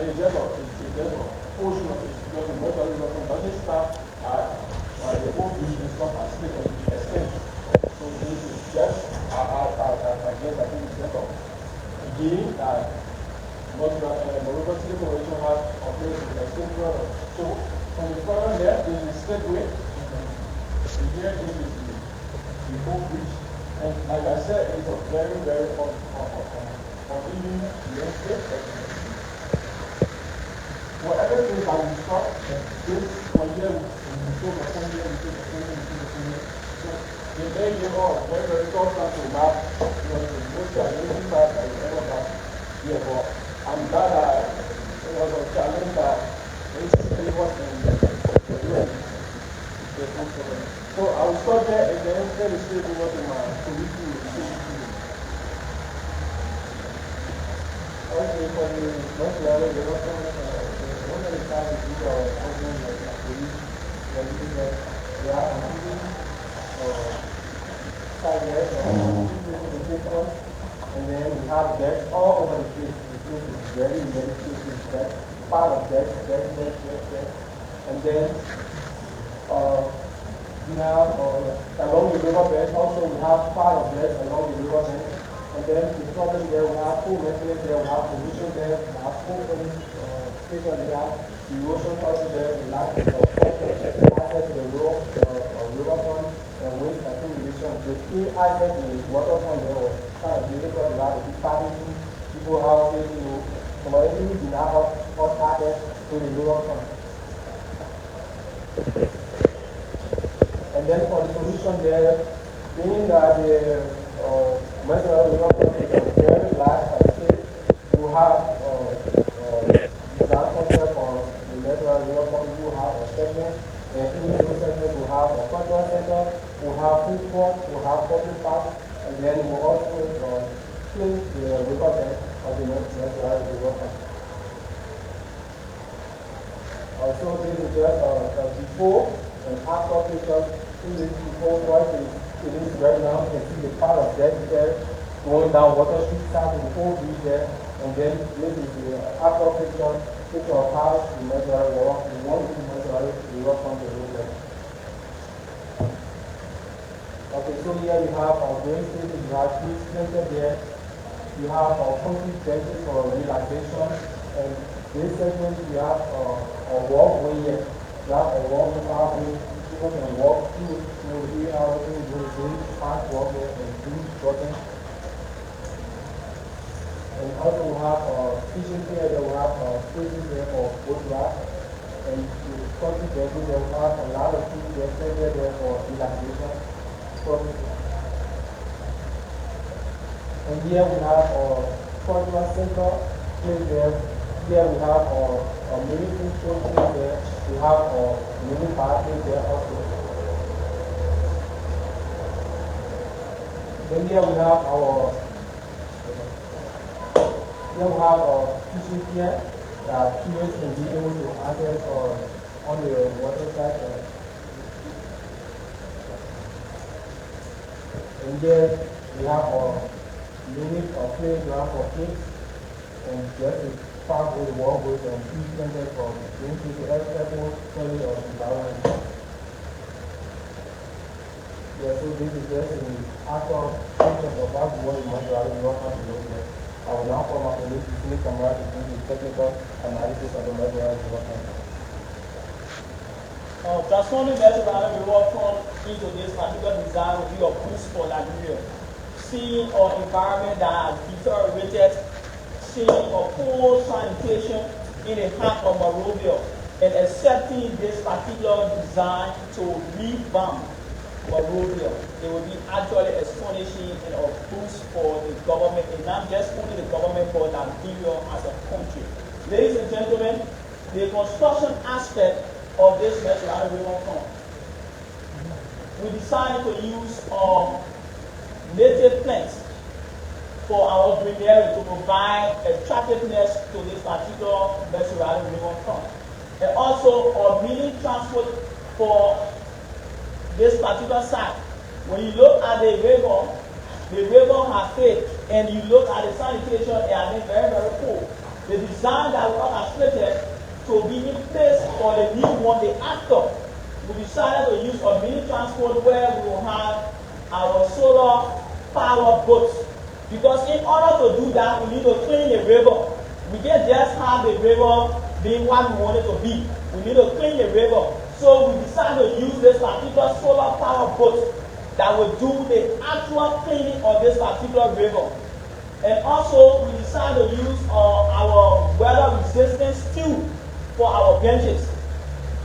it's just a portion of it, because the MaJuah River doesn't start at the whole beach, it's not as big as the extent. So this is just, I guess, I think it's just a beginning that Monrovia City Corporation has operated in the state product. So from the far left, this is Stateway, and here this is the whole beach. And like I said, it's a very, very uneven landscape. Whatever things that we start, this one year we show the same year, we show the same year, we show the same year. So they may give us very, very tough time to map, the most challenging part at the end of that year. But I'm glad that it was a challenge that basically was in the doing. So I will stop there and then let me straight over to my committee. Okay, for the MaJuah Development, one of the times we do our opening of the police, we are including 5 years of people, and then we have decks all over the place. The place is very, very close. Part of decks, and then we have along the riverbed, also we have part of that along the riverbed. And then the problem there, we have full maintenance there, we have pollution there, we have full station there, the erosion also there, the lack of access to the riverfront and waste accumulation. The key access to the waterfront there was kind of difficult. We have to keep packaging people houses, communities do not have access to the riverfront. And then for the solution there, being that the MaJuah Riverfront is a very large estate, you have design concept for the MaJuah Riverfront, you have a segment, and in those segments you have a cultural center, you have food court, you have public park, and then you also clean the riverbed of the MaJuah Riverfront. Also, this is just a before and after picture. This before what it is right now. You can see the part of deck there going down Water Street, starting the whole beach there, and then this is the after picture of how the MaJuah River, the one in MaJuah River from the river. Okay, so here we have our green station, we have trees planted there, we have our concrete benches for relaxation, and this segment we have a walkway here. We have a walkway pathway. People can walk through the hours, do the park walk there and do shopping. And also we have fishing here, that we have spaces there for boat rafts. And the country there, we have a lot of people there for relaxation. And here we have a cultural center place there. Here we have a mini food show place there. We have a mini park there also. Then here we have our fishing pier that tourists can be able to access on the water side. And there we have a mini playground for kids, and just a park with walkways and tree center for going to the airport, study or environment. Yeah, so this is just an actual picture of what you want to do. I will now come up with this camera to do the technical analysis of the MaJuah Riverfront. Transforming MaJuah Riverfront into this particular design will be a boost for Liberia. Seeing our environment that has deteriorated, seeing a poor sanitation in the heart of Monrovia, and accepting this particular design to revamp Monrovia, it will be actually astonishing and a boost for the government, and not just only the government, but Liberia as a country. Ladies and gentlemen, the construction aspect of this MaJuah Riverfront, we decided to use native plants for our greenery to provide attractiveness to this particular MaJuah Riverfront, and also our milling transport for this particular site. When you look at the river has faith, and you look at the sanitation, it has been very, very poor. the design that we orchestrated to be in place for the new one, the actor, we decided to use a mini transport where we will have our solar power boats. Because in order to do that, we need to clean the river. We can't just have the river being what we want it to be. We need to clean the river. So we decided to use this particular solar power boat that will do the actual cleaning of this particular river. And also, we decided to use our weather-resistant steel for our benches.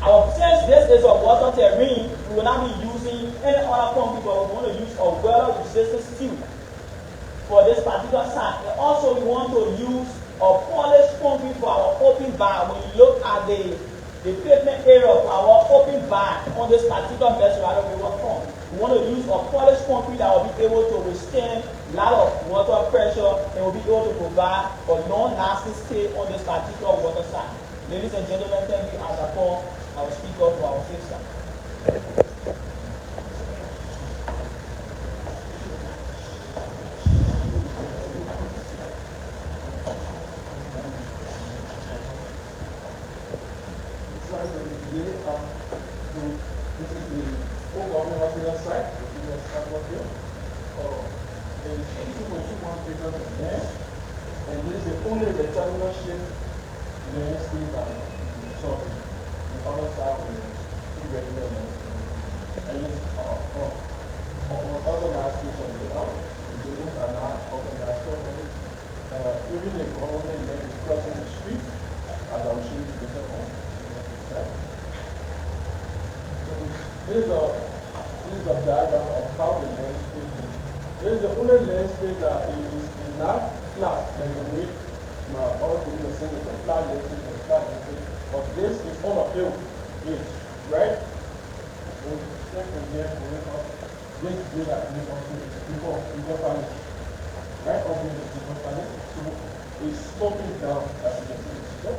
Since this is a water terrain, we will not be using any other concrete, but we want to use a weather-resistant steel for this particular site. And also, we want to use a polished concrete for our open bar. When you look at the pavement area of our open bar on this particular MaJuah river front, we want to use a polished concrete that will be able to withstand a lot of water pressure and will be able to provide a long-lasting stay on this particular water site. Ladies and gentlemen, thank you as I call our speaker for our fifth site. This is the old government site, the site here. There is 82.21 acres of land, and this is the only rectangular shape landscape that is sorted. The other side is irregular landscape. And it's on other landscapes on the out, the buildings are not organized properly. Even the government land is crossing the street, as I'll show you later on. This is a diagram of how the landscape is. This is the only landscape that is not flat, like the way my other people are saying it's a flat landscape, but this is on a hill, right? So check from here, this is like before palace, right? Up here is before palace. So it's sloping down, as you can see.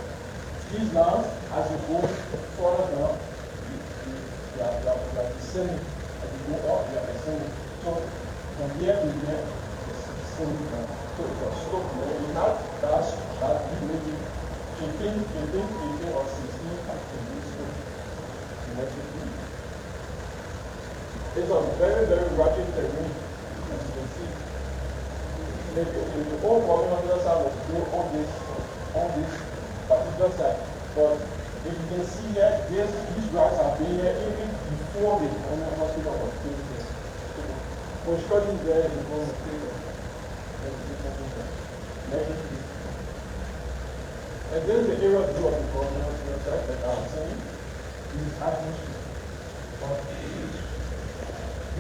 These lands, as you go further down, you are descending. As you go up, you are descending. So from here to here, it's descending down. So it's a slope. You have that maybe 15 or 16 in this slope. It's a very, very rugged terrain, as you can see. The old government side was built on this particular side. But if you can see here, these rights have been here even before the government hospital was built here. Construction there is going to take and this is the area view of the government hospital site that I'm saying. This is atmosphere.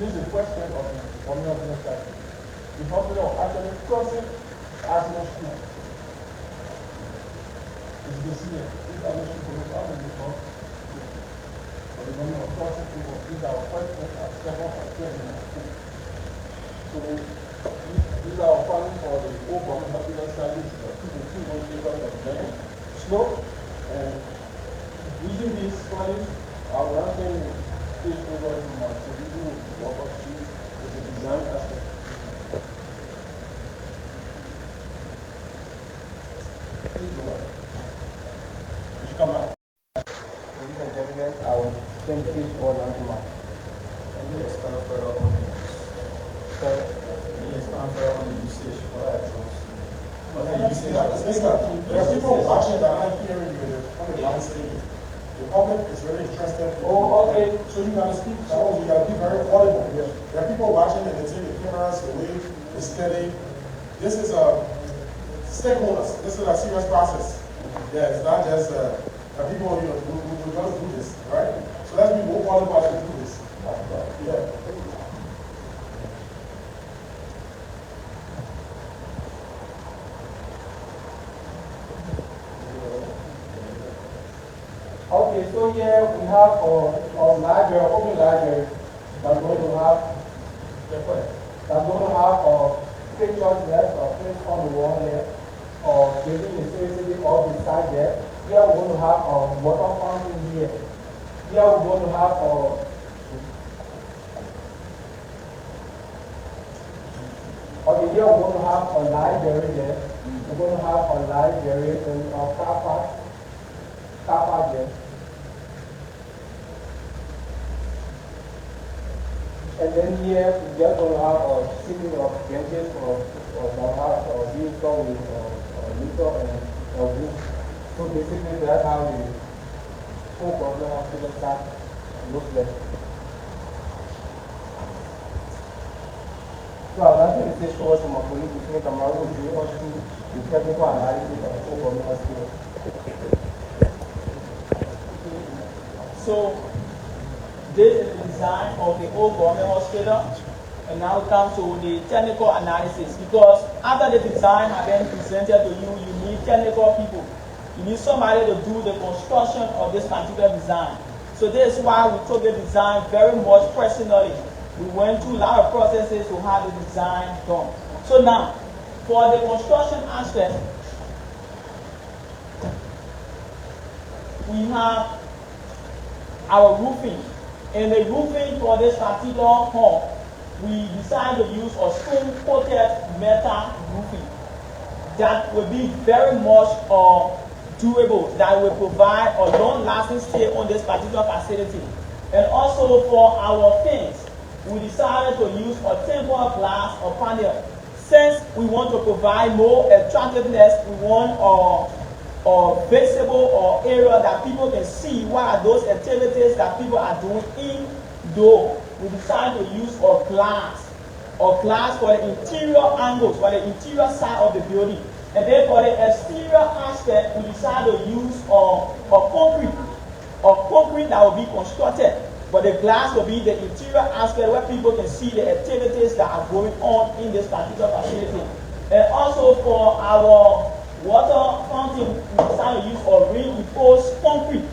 This is the question of the government hospital site. The hospital actually crossing atmosphere. As you can see here, this atmosphere goes out of the top. But the government of crossing people, these are our questions at 7 or 10. So these are our findings for the old government hospital site. This is a 2.2 acres of land slope. And using these findings, our ranking is over to my review of what she is the design aspect. Please go ahead. You should come back. Ladies and gentlemen, I will send this all on to my. Can you expand further on this? Sir, can you expand further on the usage for that? There are people watching that are not hearing you on the line saying the public is very interested. Oh, okay. So you gotta speak, so you gotta be very audible. There are people watching and they take the cameras, the way it's steady. This is a stakeholders. This is a serious process. Yeah, it's not just people, we're gonna do this, right? So let's be more audible as we do this. Yeah. Okay, so here we have our library, open library, that's going to have pictures there, or things on the wall there, or building the facility all beside there. Here we're going to have our water fountain here. Here we're going to have our here we're going to have a library there. We're going to have a library and a car park there. And then here, we're going to have a series of benches or vehicle with litter and wood. So basically, that's how the whole problem of student start looks like. So I'd like to say show us some of the different cameras to do us to the technical analysis of the whole problem of students. So this is the design of the old government hospital, and now we come to the technical analysis, because after the design has been presented to you, you need technical people. You need somebody to do the construction of this particular design. So this is why we took the design very much personally. We went through a lot of processes to have the design done. So now, for the construction aspect, we have our roofing. And the roofing for this particular hall, we decided to use a stone-coated metal roofing that will be very much durable, that will provide a long-lasting stay on this particular facility. And also for our fence, we decided to use a tempered glass or panel. Since we want to provide more attractiveness, we want or visible or area that people can see what are those activities that people are doing indoor. We decided to use a glass for the interior angles, for the interior side of the building. And then for the exterior aspect, we decided to use concrete that will be constructed. But the glass will be the interior aspect where people can see the activities that are going on in this particular facility. And also for our water fountain, we decided to use a reinforced concrete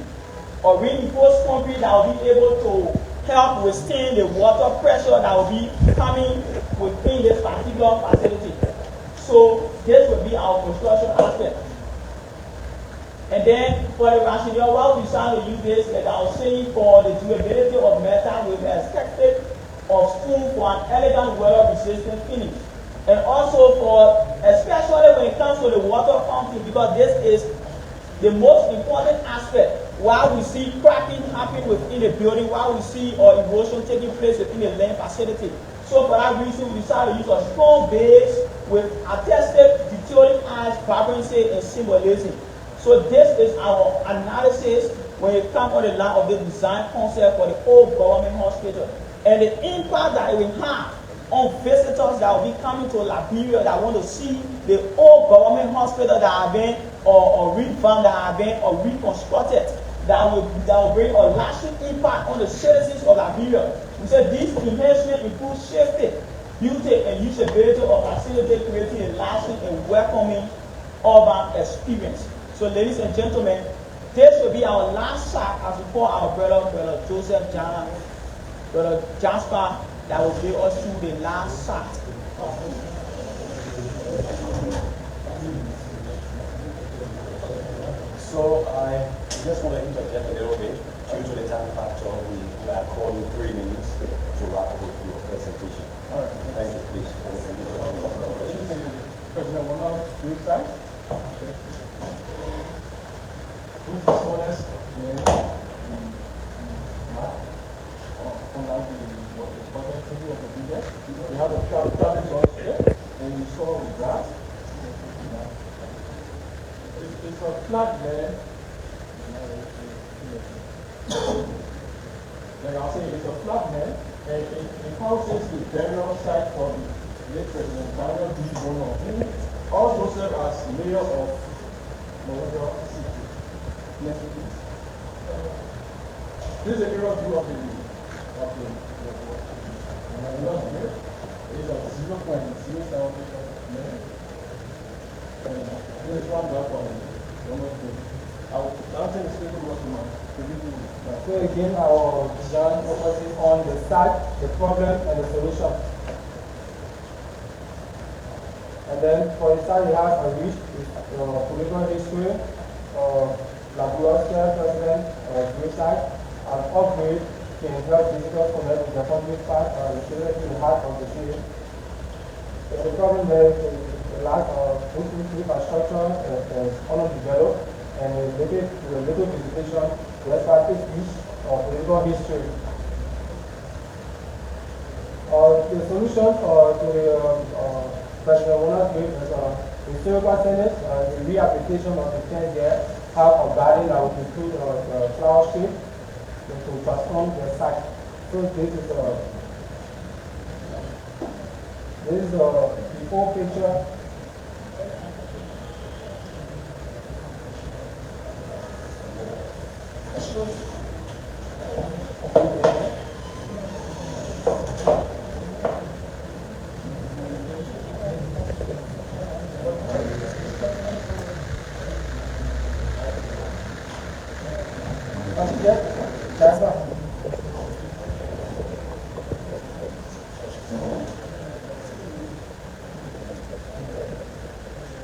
that will be able to help withstand the water pressure that will be coming within this particular facility. So this will be our construction aspect. And then for the rationale, why we decided to use this, like I was saying, for the durability of metal with the aesthetic of stone for an elegant, weather-resistant finish. And also for, especially when it comes to the water fountain, because this is the most important aspect. While we see cracking happen within the building, while we see erosion taking place within the land facility. So for that reason, we decided to use a strong base with attested detailing eyes, vibrancy, and symbolism. So this is our analysis when it comes on the line of the design concept for the old government hospital. And the impact that it will have on visitors that will be coming to Liberia that want to see the old government hospital that have been or revamped, that have been or reconstructed, that will bring a lasting impact on the citizens of Liberia. We said these enhancements improve safety, beauty, and usability of facility, creating a lasting and welcoming urban experience. So ladies and gentlemen, this will be our last shot as we call our brother Joseph Jana, Brother Jasper, that will give us through the last shot. So I just want to interject a little bit. Due to the time factor, we are calling 3 minutes to wrap up your presentation. All right. Thank you, please. President, one of you side. Who's the smallest? We have a traffic law here, and you saw the grass. It's a flat land. Like I was saying, it's a flat land, and it houses the burial site for the late President Daniel D. Bono, who also served as mayor of Monrovia City. Next, please. This is a mirror view of the here. It is at 0.078 million. This is one black one. I'll take a statement was to my review. So again, our design focuses on the site, the problem, and the solution. And then for the site, we have a reach, political history, Liberia president, grave site, and upgrade can help visitors connect with the public part and the in the heart of the city. There's a problem there. large infrastructure is underdeveloped and a little visitation to establish use of political history. The solution to the President Wona's Grave is the historical senate, the reapplication of the 10-year half of garden that will include the flower shape to transform the site. So this is the before picture.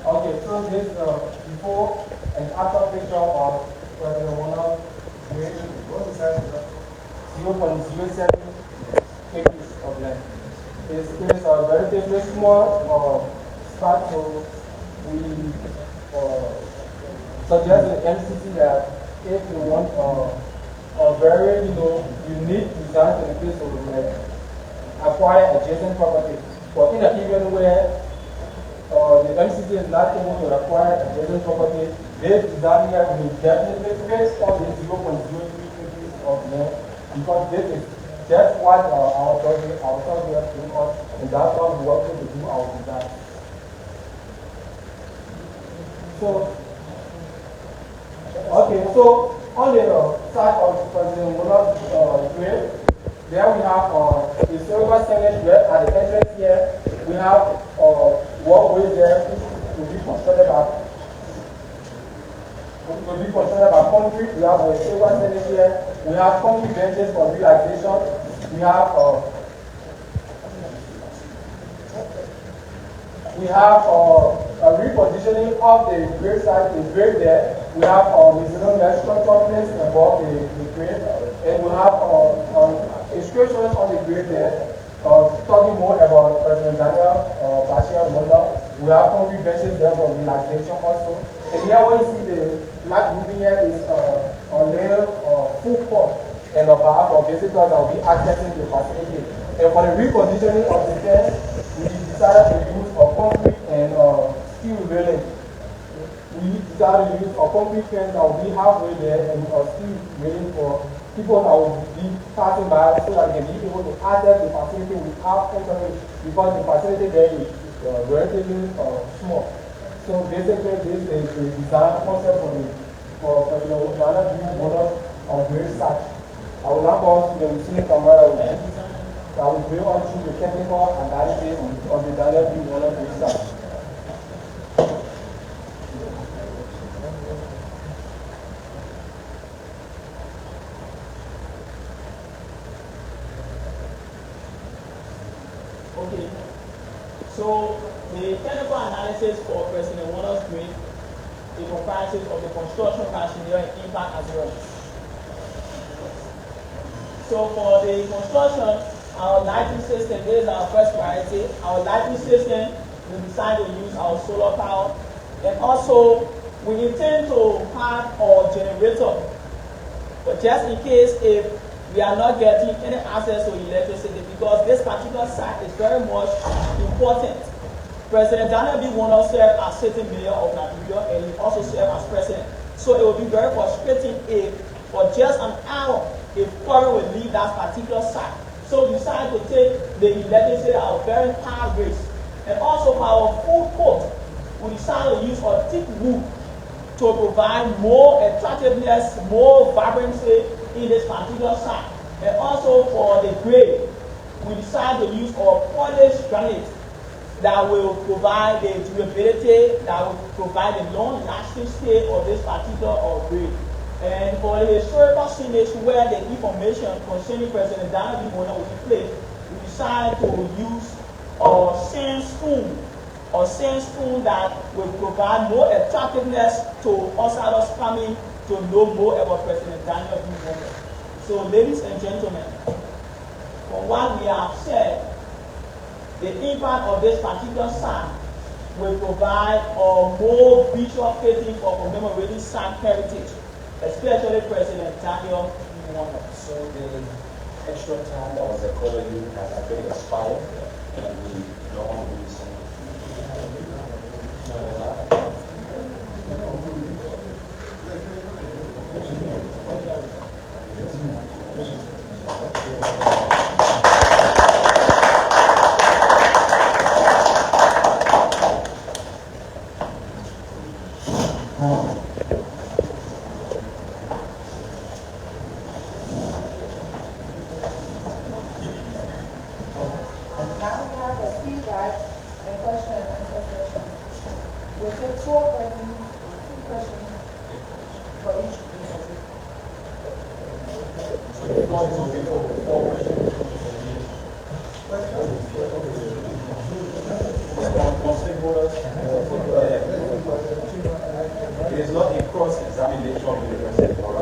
Okay, so this before and after picture of President Wona's grave. What's the size of that? 0.07 acres of land. It's a relatively small spot, so we suggest to the MCC that if you want a very unique design to the place to acquire adjacent property. But in an area where the MCC is not able to acquire adjacent property, this design here will definitely fix on the 0.03 acres of land, because this is just what our survey has given us, and that's how we're working to do our design. So, okay, so on the side of President Wona's grave, there we have a historical senate where at the entrance here we have walkway there to be constructed by concrete. We have a historical senate here. We have concrete benches for relaxation. We have a repositioning of the grave site, the grave there. We have museum structure place above the grave, and we have inscriptions on the grave there, talking more about President Daniel Bashir Munda. We have concrete benches there for relaxation also. And here what you see the black moving here is a layer food court and a bar for visitors that will be accessing the facility. And for the repositioning of the fence, we decided to use a concrete and steel railing. We decided to use a concrete fence that will be halfway there and a steel railing for people that will be passing by so that they can be able to access the facility without entering, because the facility there is relatively small. So basically this is the design concept for President Wona's grave site. I will now go to the receiving camera that will go on through the technical analysis of the Daniel B. Wona's grave site. Okay, so the technical analysis for President Wona's grave, it comprises of the construction criteria and impact as well. So for the construction, our lighting system, this is our first priority. Our lighting system, we decide to use our solar power, and also we intend to have our generator, but just in case if we are not getting any access to electricity, because this particular site is very much important. President Daniel B. Wona served as sitting mayor of Liberia, and he also served as president. So it will be very frustrating if for just an hour, if foreign will leave that particular site. So we decided to take the electricity at a very high rate. And also for our food court, we decided to use a thick wood to provide more attractiveness, more vibrancy in this particular site. And also for the grave, we decided to use our polished granite that will provide the durability, that will provide the long-lasting stay of this particular grave. And for the historical signage where the information concerning President Daniel B. Wona will be placed, we decided to use a sandstone that will provide more attractiveness to outsiders coming to know more about President Daniel B. Wona. So, ladies and gentlemen, from what we have said, the impact of this particular site will provide more visual fitting for commemorating site heritage, especially President Daniel Monrovia. So the extra time that was accorded you has already expired, and we don't want to do this anymore. It is not a cross-examination with the person or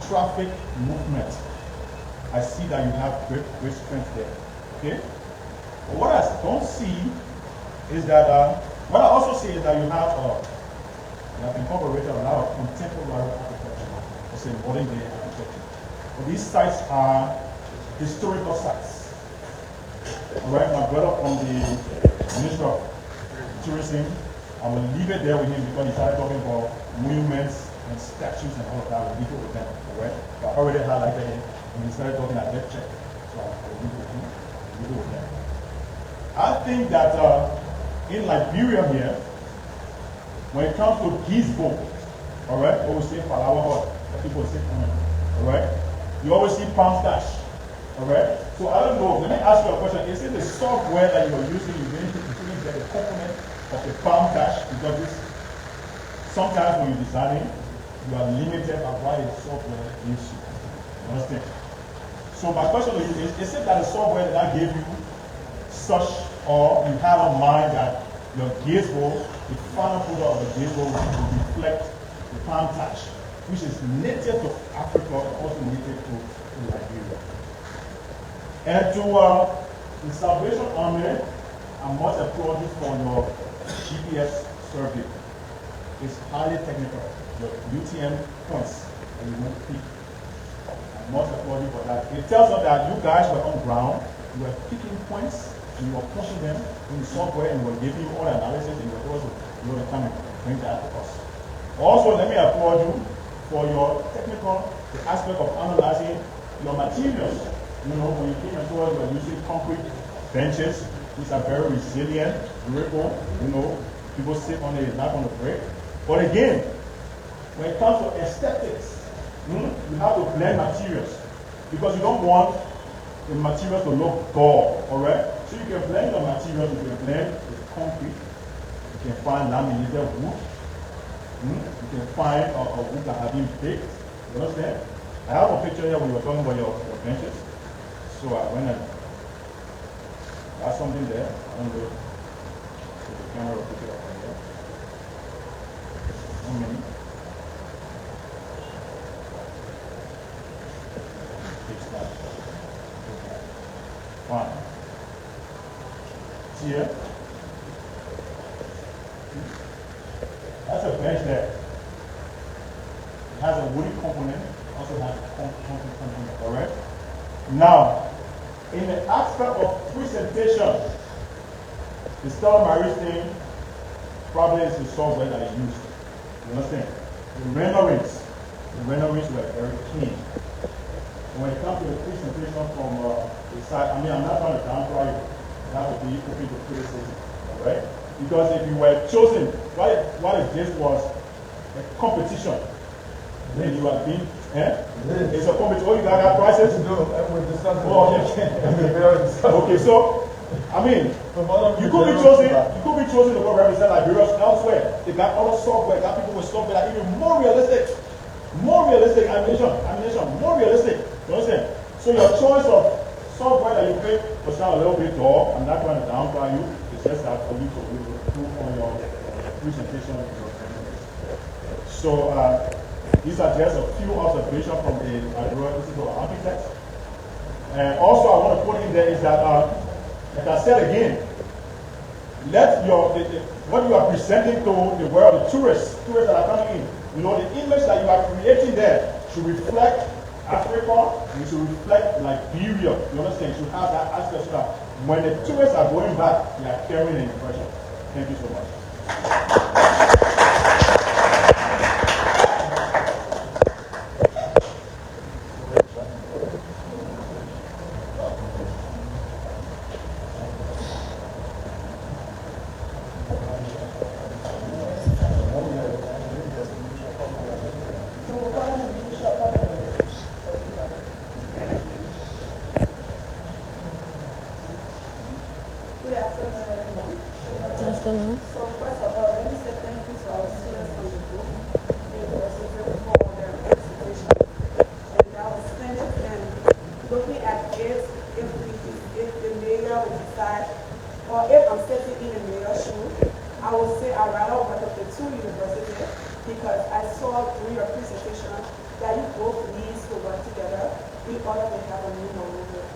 traffic movement, I see that you have great strength there. Okay? But what I don't see is that, what I also see is that you have incorporated a lot of contemporary architecture, let's say modern day architecture. But these sites are historical sites. Alright, my brother from the Ministry of Tourism, I will leave it there with him because he started talking about monuments and statues and all of that. We'll leave it with them, alright? But I already highlighted it when he started talking at that check. So I will leave it with him. Leave it with them. I think that in Liberia here, when it comes to gizmo, alright, or we say Palawa, people say, alright, you always see palm dash, alright? So I don't know, let me ask you a question. Is it the software that you're using, you didn't get a component of the palm dash? Because this, sometimes when you're designing, you are limited by what the software gives you. You understand? So my question to you is it that the software that gave you such, or you have in mind that your gazebo, the final product of the gazebo will reflect the palm touch, which is native to Africa and also native to Liberia. And to the Salvation Army, I must applaud you for your GPS survey. It's highly technical. Your UTM points and you won't peak. I must applaud you for that. It tells us that you guys were on ground, you were picking points, and you were pushing them in the software, and we were giving you all the analysis, and you were also going to come and bring that to us. Also, let me applaud you for your technical, the aspect of analyzing your materials. You know, when you came and told us you were using concrete benches, which are very resilient, durable, you know, people sit on it, it's not going to break. But again, when it comes to aesthetics, you have to blend materials because you don't want the materials to look dull, alright? So you can blend the materials, you can blend with concrete, you can find laminated wood, you can find a wood that has been baked, you understand? I have a picture here when you were talking about your benches. So I went and got something there. I don't know if the camera will pick it up right here. 1 minute. Fine. See here? That's a bench there. It has a woody component, also has a concrete component, alright? Now, in the aspect of presentation, the TrueLiberia thing probably is the software that I used. You understand? The renderings were very clean. When it comes to the presentation from the side, I mean, I'm not trying to downplay you. You have to be open to criticism, all right? Because if you were chosen, what if this was a competition, then you are being, it's a competition. Oh, you got that prices? No, we're discussing. Oh, yeah. Okay, so, I mean, you could be chosen to go represent Liberians elsewhere. They got other software, got people with software that are even more realistic animation, more realistic. You understand? So your choice of software that you pick was now a little bit dull. I'm not trying to downplay you. It's just that for you to improve on your presentation. So these are just a few observations from the Liberian Institute of Architects. And also I want to put in there is that, like I said again, let what you are presenting to the world, the tourists that are coming in, you know, the image that you are creating there should reflect Africa, and it should reflect Liberia. You understand? You should have that aspect so that when the tourists are going back, they are carrying an impression. Thank you so much. So first of all, let me say thank you to our students from the group. They were super for their participation. And I was standing and looking at it, if the mayor would decide, or if I'm sitting in the mayor's shoe, I would say I'd rather work at the two universities because I saw through your presentation that you both need to work together in order to have a new Monrovia.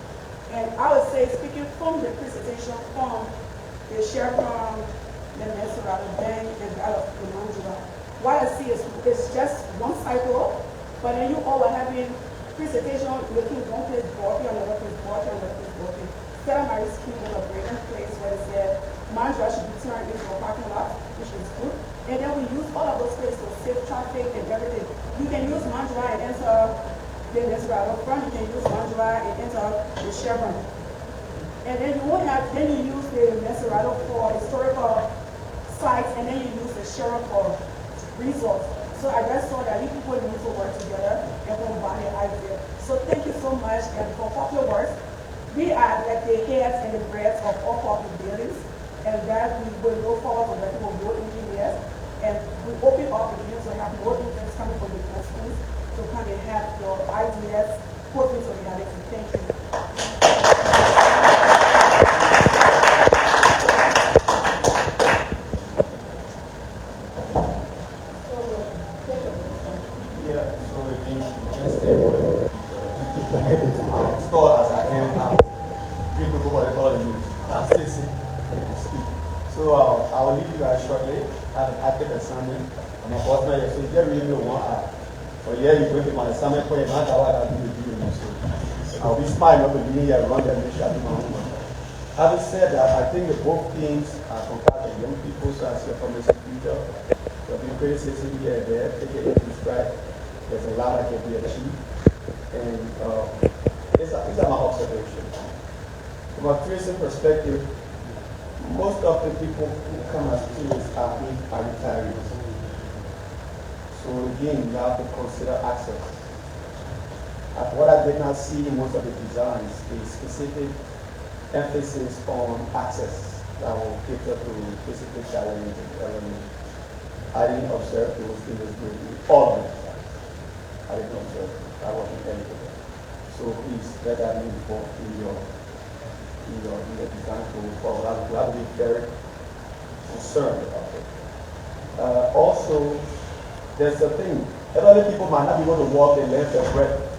And I would say, speaking from the presentation from the share from the MaJuah Bank and that of the MaJuah. What I see is just one cycle, but then you all are having presentation looking one place bulky, another place bulky, another place bulky. TrueLiberia's key in a breaking place where it said MaJuah should be turned into a parking lot, which is good. And then we use all of those spaces to save traffic and everything. You can use MaJuah and enter the MaJuah front, you can use MaJuah and enter the Chevron. And then you won't have, then you use the MaJuah for historical sites, and then you use the Chevron for resorts. So I just saw that you people need to work together and combine the idea. So thank you so much, and for popular works, we are like the heads and the breads of all public buildings, and that we will go forward to the more engineers, and we open up again to have more is coming from the customers. So kind of have your ideas, portraits of reality. Thank you. Yeah, so again, just store as I am now. People go what they call it. I'm still speak. So I will leave you guys shortly. I have an active assignment. I'm a partner, so you get really one hour. But yeah, you're going to my assignment for a month. I'll do the video. So I'll be spying up with me and run them and shut my own. Having said that, I think the both teams are compatible young people, so I see a promising future. There'll be criticism here and there, take it into stride. There's a lot that can be achieved. And these are my observations. From a tourism perspective, most of the people who come as tourists are retirees. So again, you have to consider access. What I did not see in most of the designs is specific emphasis on access that will cater to physical challenge and element. I didn't observe those things greatly. All of them. I didn't observe. I wasn't anything. So please let that be in your design going forward. I have to be very concerned about it. Also, there's a thing. Elderly people might not be able to walk and left their breath.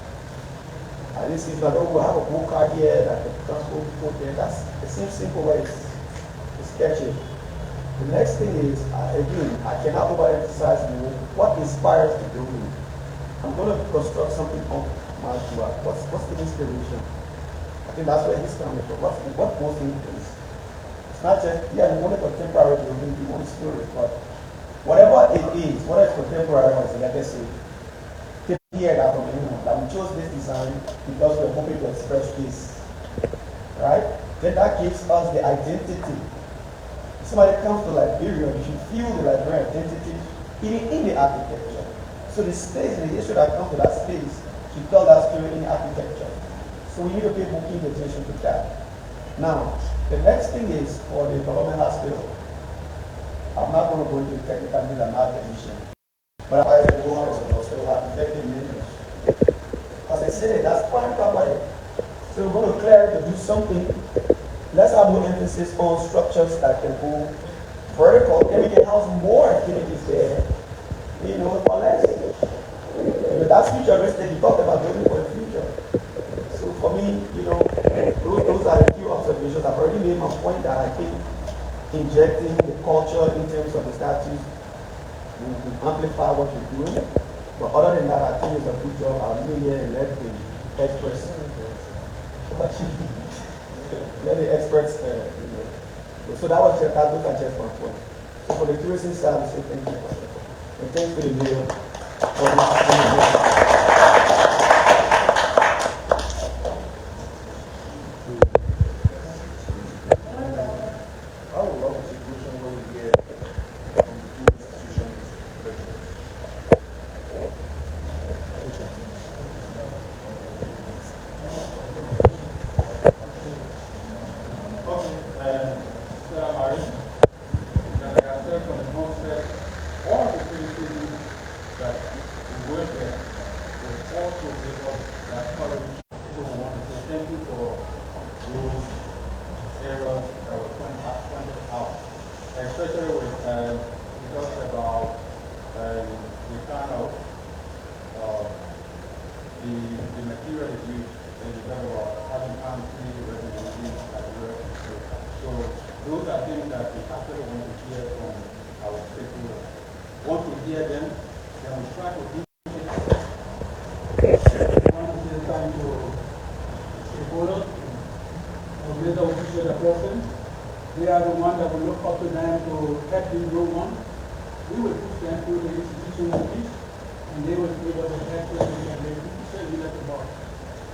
I didn't see that, oh, we'll have a book card here that can transport people there. It seems simple, but it's sketchy. The next thing is, again, I cannot overemphasize what inspires the building. I'm going to construct something on MaJuah. What's the inspiration? I think that's where he's coming from. What most things? It's not just, yeah, we want a contemporary building, we want stories, but whatever it is, whether it's contemporary or it's a legacy, take care that from anyone, that we chose this design because we're hoping to express this. Right? Then that gives us the identity. If somebody comes to Liberia, you should feel the Liberian identity in the architecture. So the space, the issue that comes to that space, should tell that story in the architecture. So we need to pay more keen attention to that. Now, the next thing is for the development hospital. I'm not going to go into technical detail and not technician. But I will go on to the hospital have effective maintenance. As I said, that's prime property. So we're going to clear to do something. Let's have more emphasis on structures that can go vertical, and we can house more activities there. You know, for less. But that's futuristic. You talked about building for the future. So for me, you know, those are the few observations. I've already made my point that I think injecting the culture in terms of the statues will amplify what you're doing. But other than that, I think it's a good job. I'll be here and let the experts, you know. So that was just, those are just my point. So for the tourism side, I say thank you. And thanks to the mayor for this opportunity. They are the ones that will look up to them to help them grow on. We will push them through the institutional piece, and they will give us a help to them and they will say we let the ball.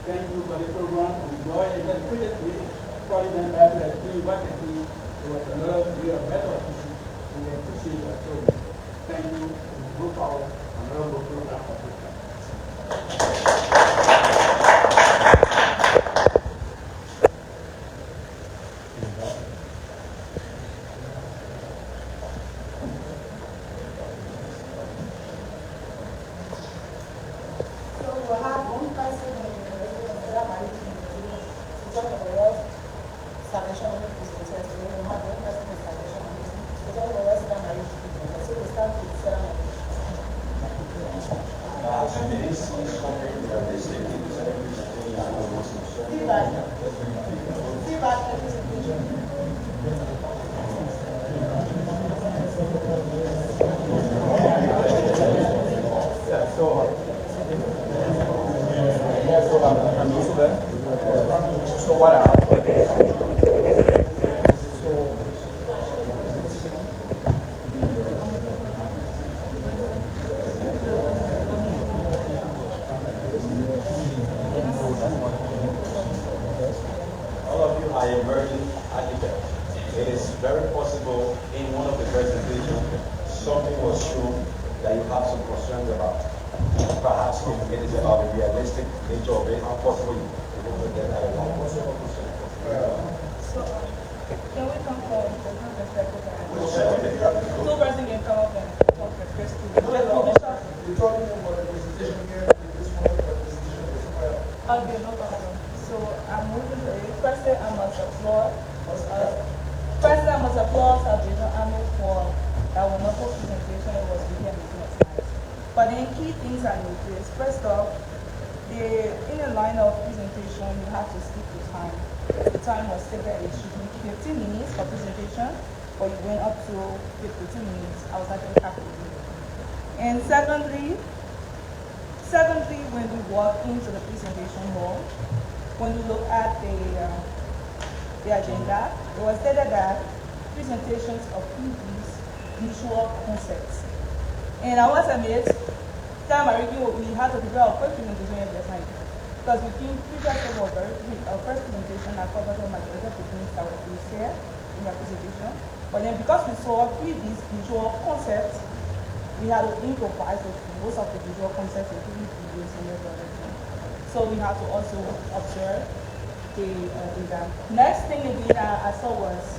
Thank you for the program. Enjoy it. Let's put it with calling them back to the team, what they do. It was another year of better officials, and we appreciate that program. Thank you. Move forward. Another program for this. installation of the presenters, we don't have one person installation of this. We don't know what's done by each people. So we start with seven. So what All of you are emerging architects. It is very possible in one of the presentations something was shown that you have some concerns about. Perhaps it is about the realistic nature of it, how possible you will get that along. So, can we come from the perspective? Two person can come up and talk first. You're talking about the presentation here, this one, the presentation somewhere else. Okay, no problem. So I'm moving to it. First, I must applaud. Salvation Army for that wonderful presentation. It was really amazing. Nice. But then key things I noticed. First off, in the line of presentation, you have to stick to time. The time was stated it should be 15 minutes for presentation, but you went up to 52 minutes. I was actually happy with it. And secondly, when we walk into the presentation hall, when you look at the agenda, it was stated that presentations of PDs, visual concepts. And I must admit, we had to prepare our first presentation last night. Because we think previous was our first presentation, I covered all my other things that were being shared in the presentation. But then because we saw PDs, visual concepts, we had to improvise with most of the visual concepts, including videos and everything. So we had to also observe the data. Next thing again I saw was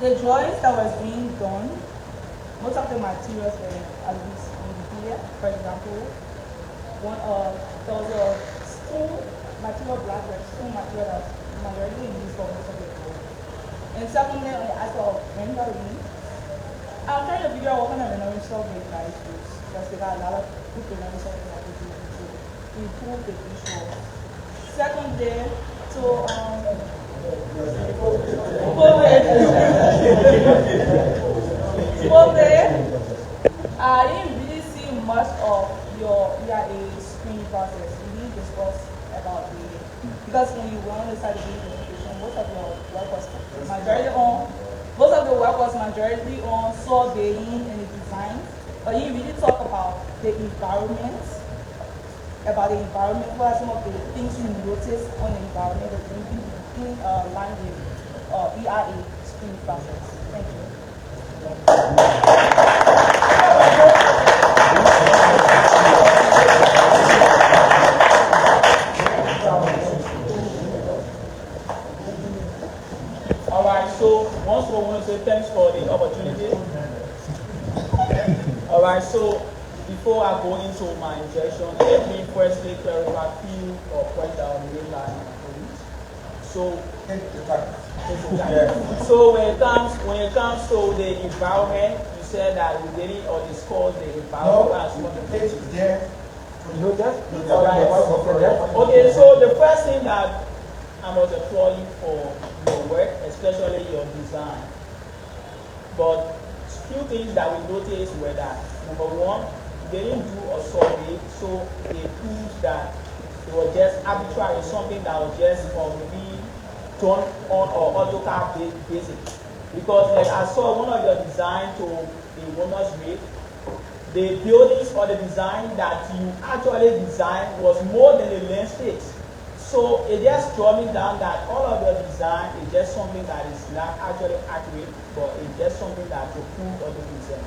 the drawings that was being done. Most of the materials were at least in here. For example, there was a stone material, black stone material that's majority used for most of the code. And secondly, on the aspect of rendering, I'm trying to figure out what kind of rendering software you guys use. Because they got a lot of good rendering software that we use to improve the visual. Secondly, I didn't really see much of your EIA screening process. We didn't discuss about because when you were on the side of the presentation, most of your work was majority on surveying and the design, but you really talk about the environment. What are some of the things you notice on the environment that you in line with EIA screening process? Thank you. All right, so once more, I want to say thanks for the opportunity. All right, so before I go into my injection, let me firstly clarify a few points that were made by my colleagues. So when it comes to the environment, you said that we didn't or discuss the environment as one of the things. Okay, so the first thing that I must applaud you for your work, especially your design. But few things that we noticed were that number one, they didn't do a survey, so they proved that it was just arbitrary, something that was just maybe turned on or AutoCAD basic. Because like I saw one of your design to the woman's rate, the buildings or the design that you actually designed was more than the landscape. So it just draw me down that all of your design is just something that is not actually accurate, but it's just something that to prove or to present.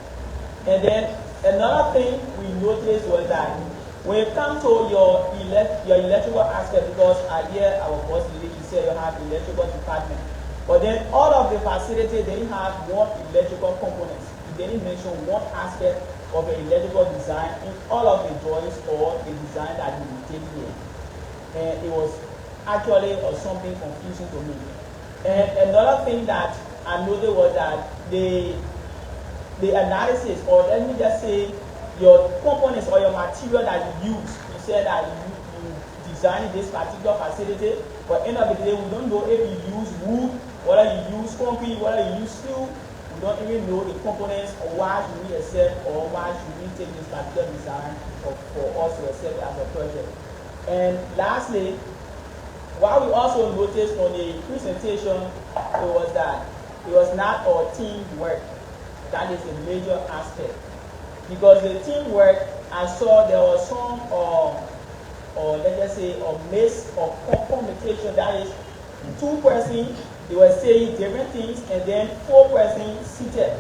And then another thing we noticed was that when it comes to your electrical aspect, because I hear our boss lady say you have electrical department, but then all of the facility they didn't have one electrical components. They didn't mention one aspect of the electrical design in all of the drawings or the design that you did here. And it was actually was something confusing to me. And another thing that I noted was that the analysis, or let me just say, your components or your material that you use. You said that you designed this particular facility, but end of the day, we don't know if you use wood, whether you use concrete, whether you use steel. We don't even know the components, or why should we accept, or why should we take this particular design for us to accept as a project. And lastly, what we also noticed on the presentation, it was that it was not our teamwork. That is a major aspect. Because the teamwork, I saw there was some, or let's just say, a miss of communication. That is, 2 persons, they were saying different things, and then 4 persons seated.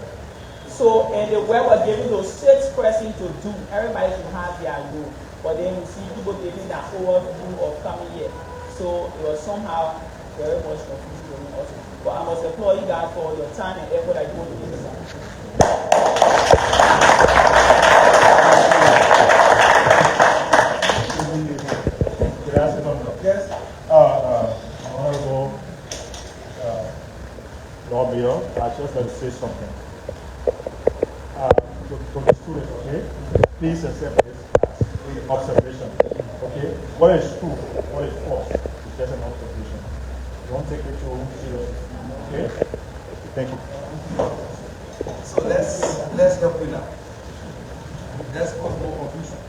So, and the work was given to 6 persons to do. Everybody should have their role. But then you see people taking that overview of coming here. So it was somehow very much confusing for me also. But I must applaud you guys for your time and effort that you put into this. Yes, Honorable Lord Mayor, I just want to say something. To the students, okay? Please accept this as observation, okay? What is true, what is false, is just an observation. Don't take it too seriously, okay? Thank you. So let's help you now. Let's cause more confusion.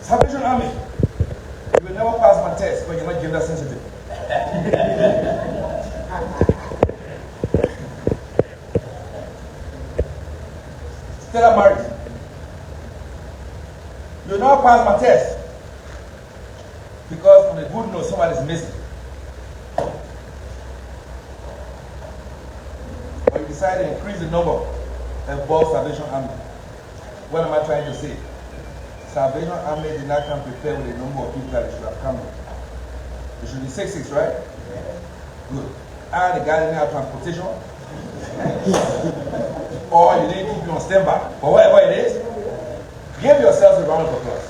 Salvation Army, you will never pass my test when you're not gender sensitive. Stella married. You will never pass my test because on a good note someone is missing. Or you decide to increase the number of Salvation Army. What am I trying to say? Salvation Army did not come prepared with the number of people that it should have come with. It should be 6-6, right? Good. And the guy didn't have transportation. Or you didn't keep you on standby. But whatever it is, give yourselves a round of applause.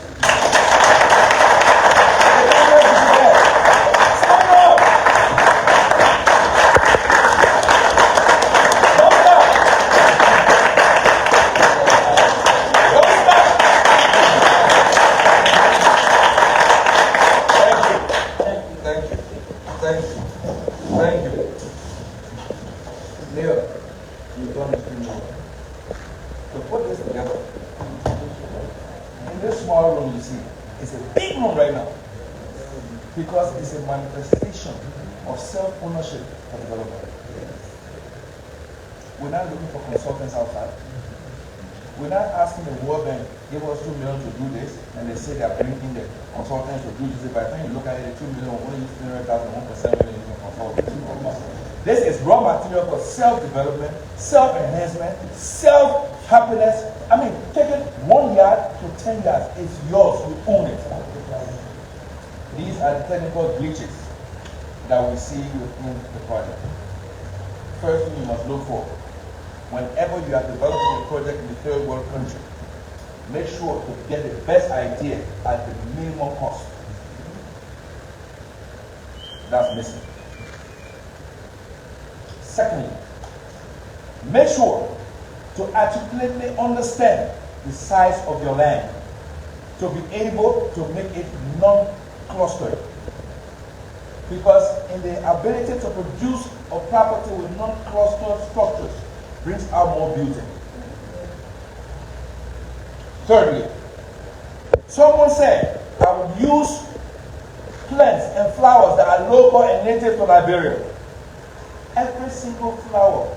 Because it's a manifestation of self-ownership of development. We're not looking for consultants outside. We're not asking the World Bank, give us $2 million to do this, and they say they're bringing the consultants to do this. By the time you look at it, the $2 million, only use 300,000, 1% million in consultants. This is raw material for self-development, self-enhancement, self-happiness. I mean, take it 1 yard to 10 yards. It's yours. You own it. These are the technical glitches that we see within the project. First thing you must look for, whenever you are developing a project in a third world country, make sure to get the best idea at the minimum cost. That's missing. Secondly, make sure to articulately understand the size of your land to be able to make it non-clustered. Because in the ability to produce a property with non-clustered structures brings out more beauty. Thirdly, someone said, I would use plants and flowers that are local and native to Liberia. Every single flower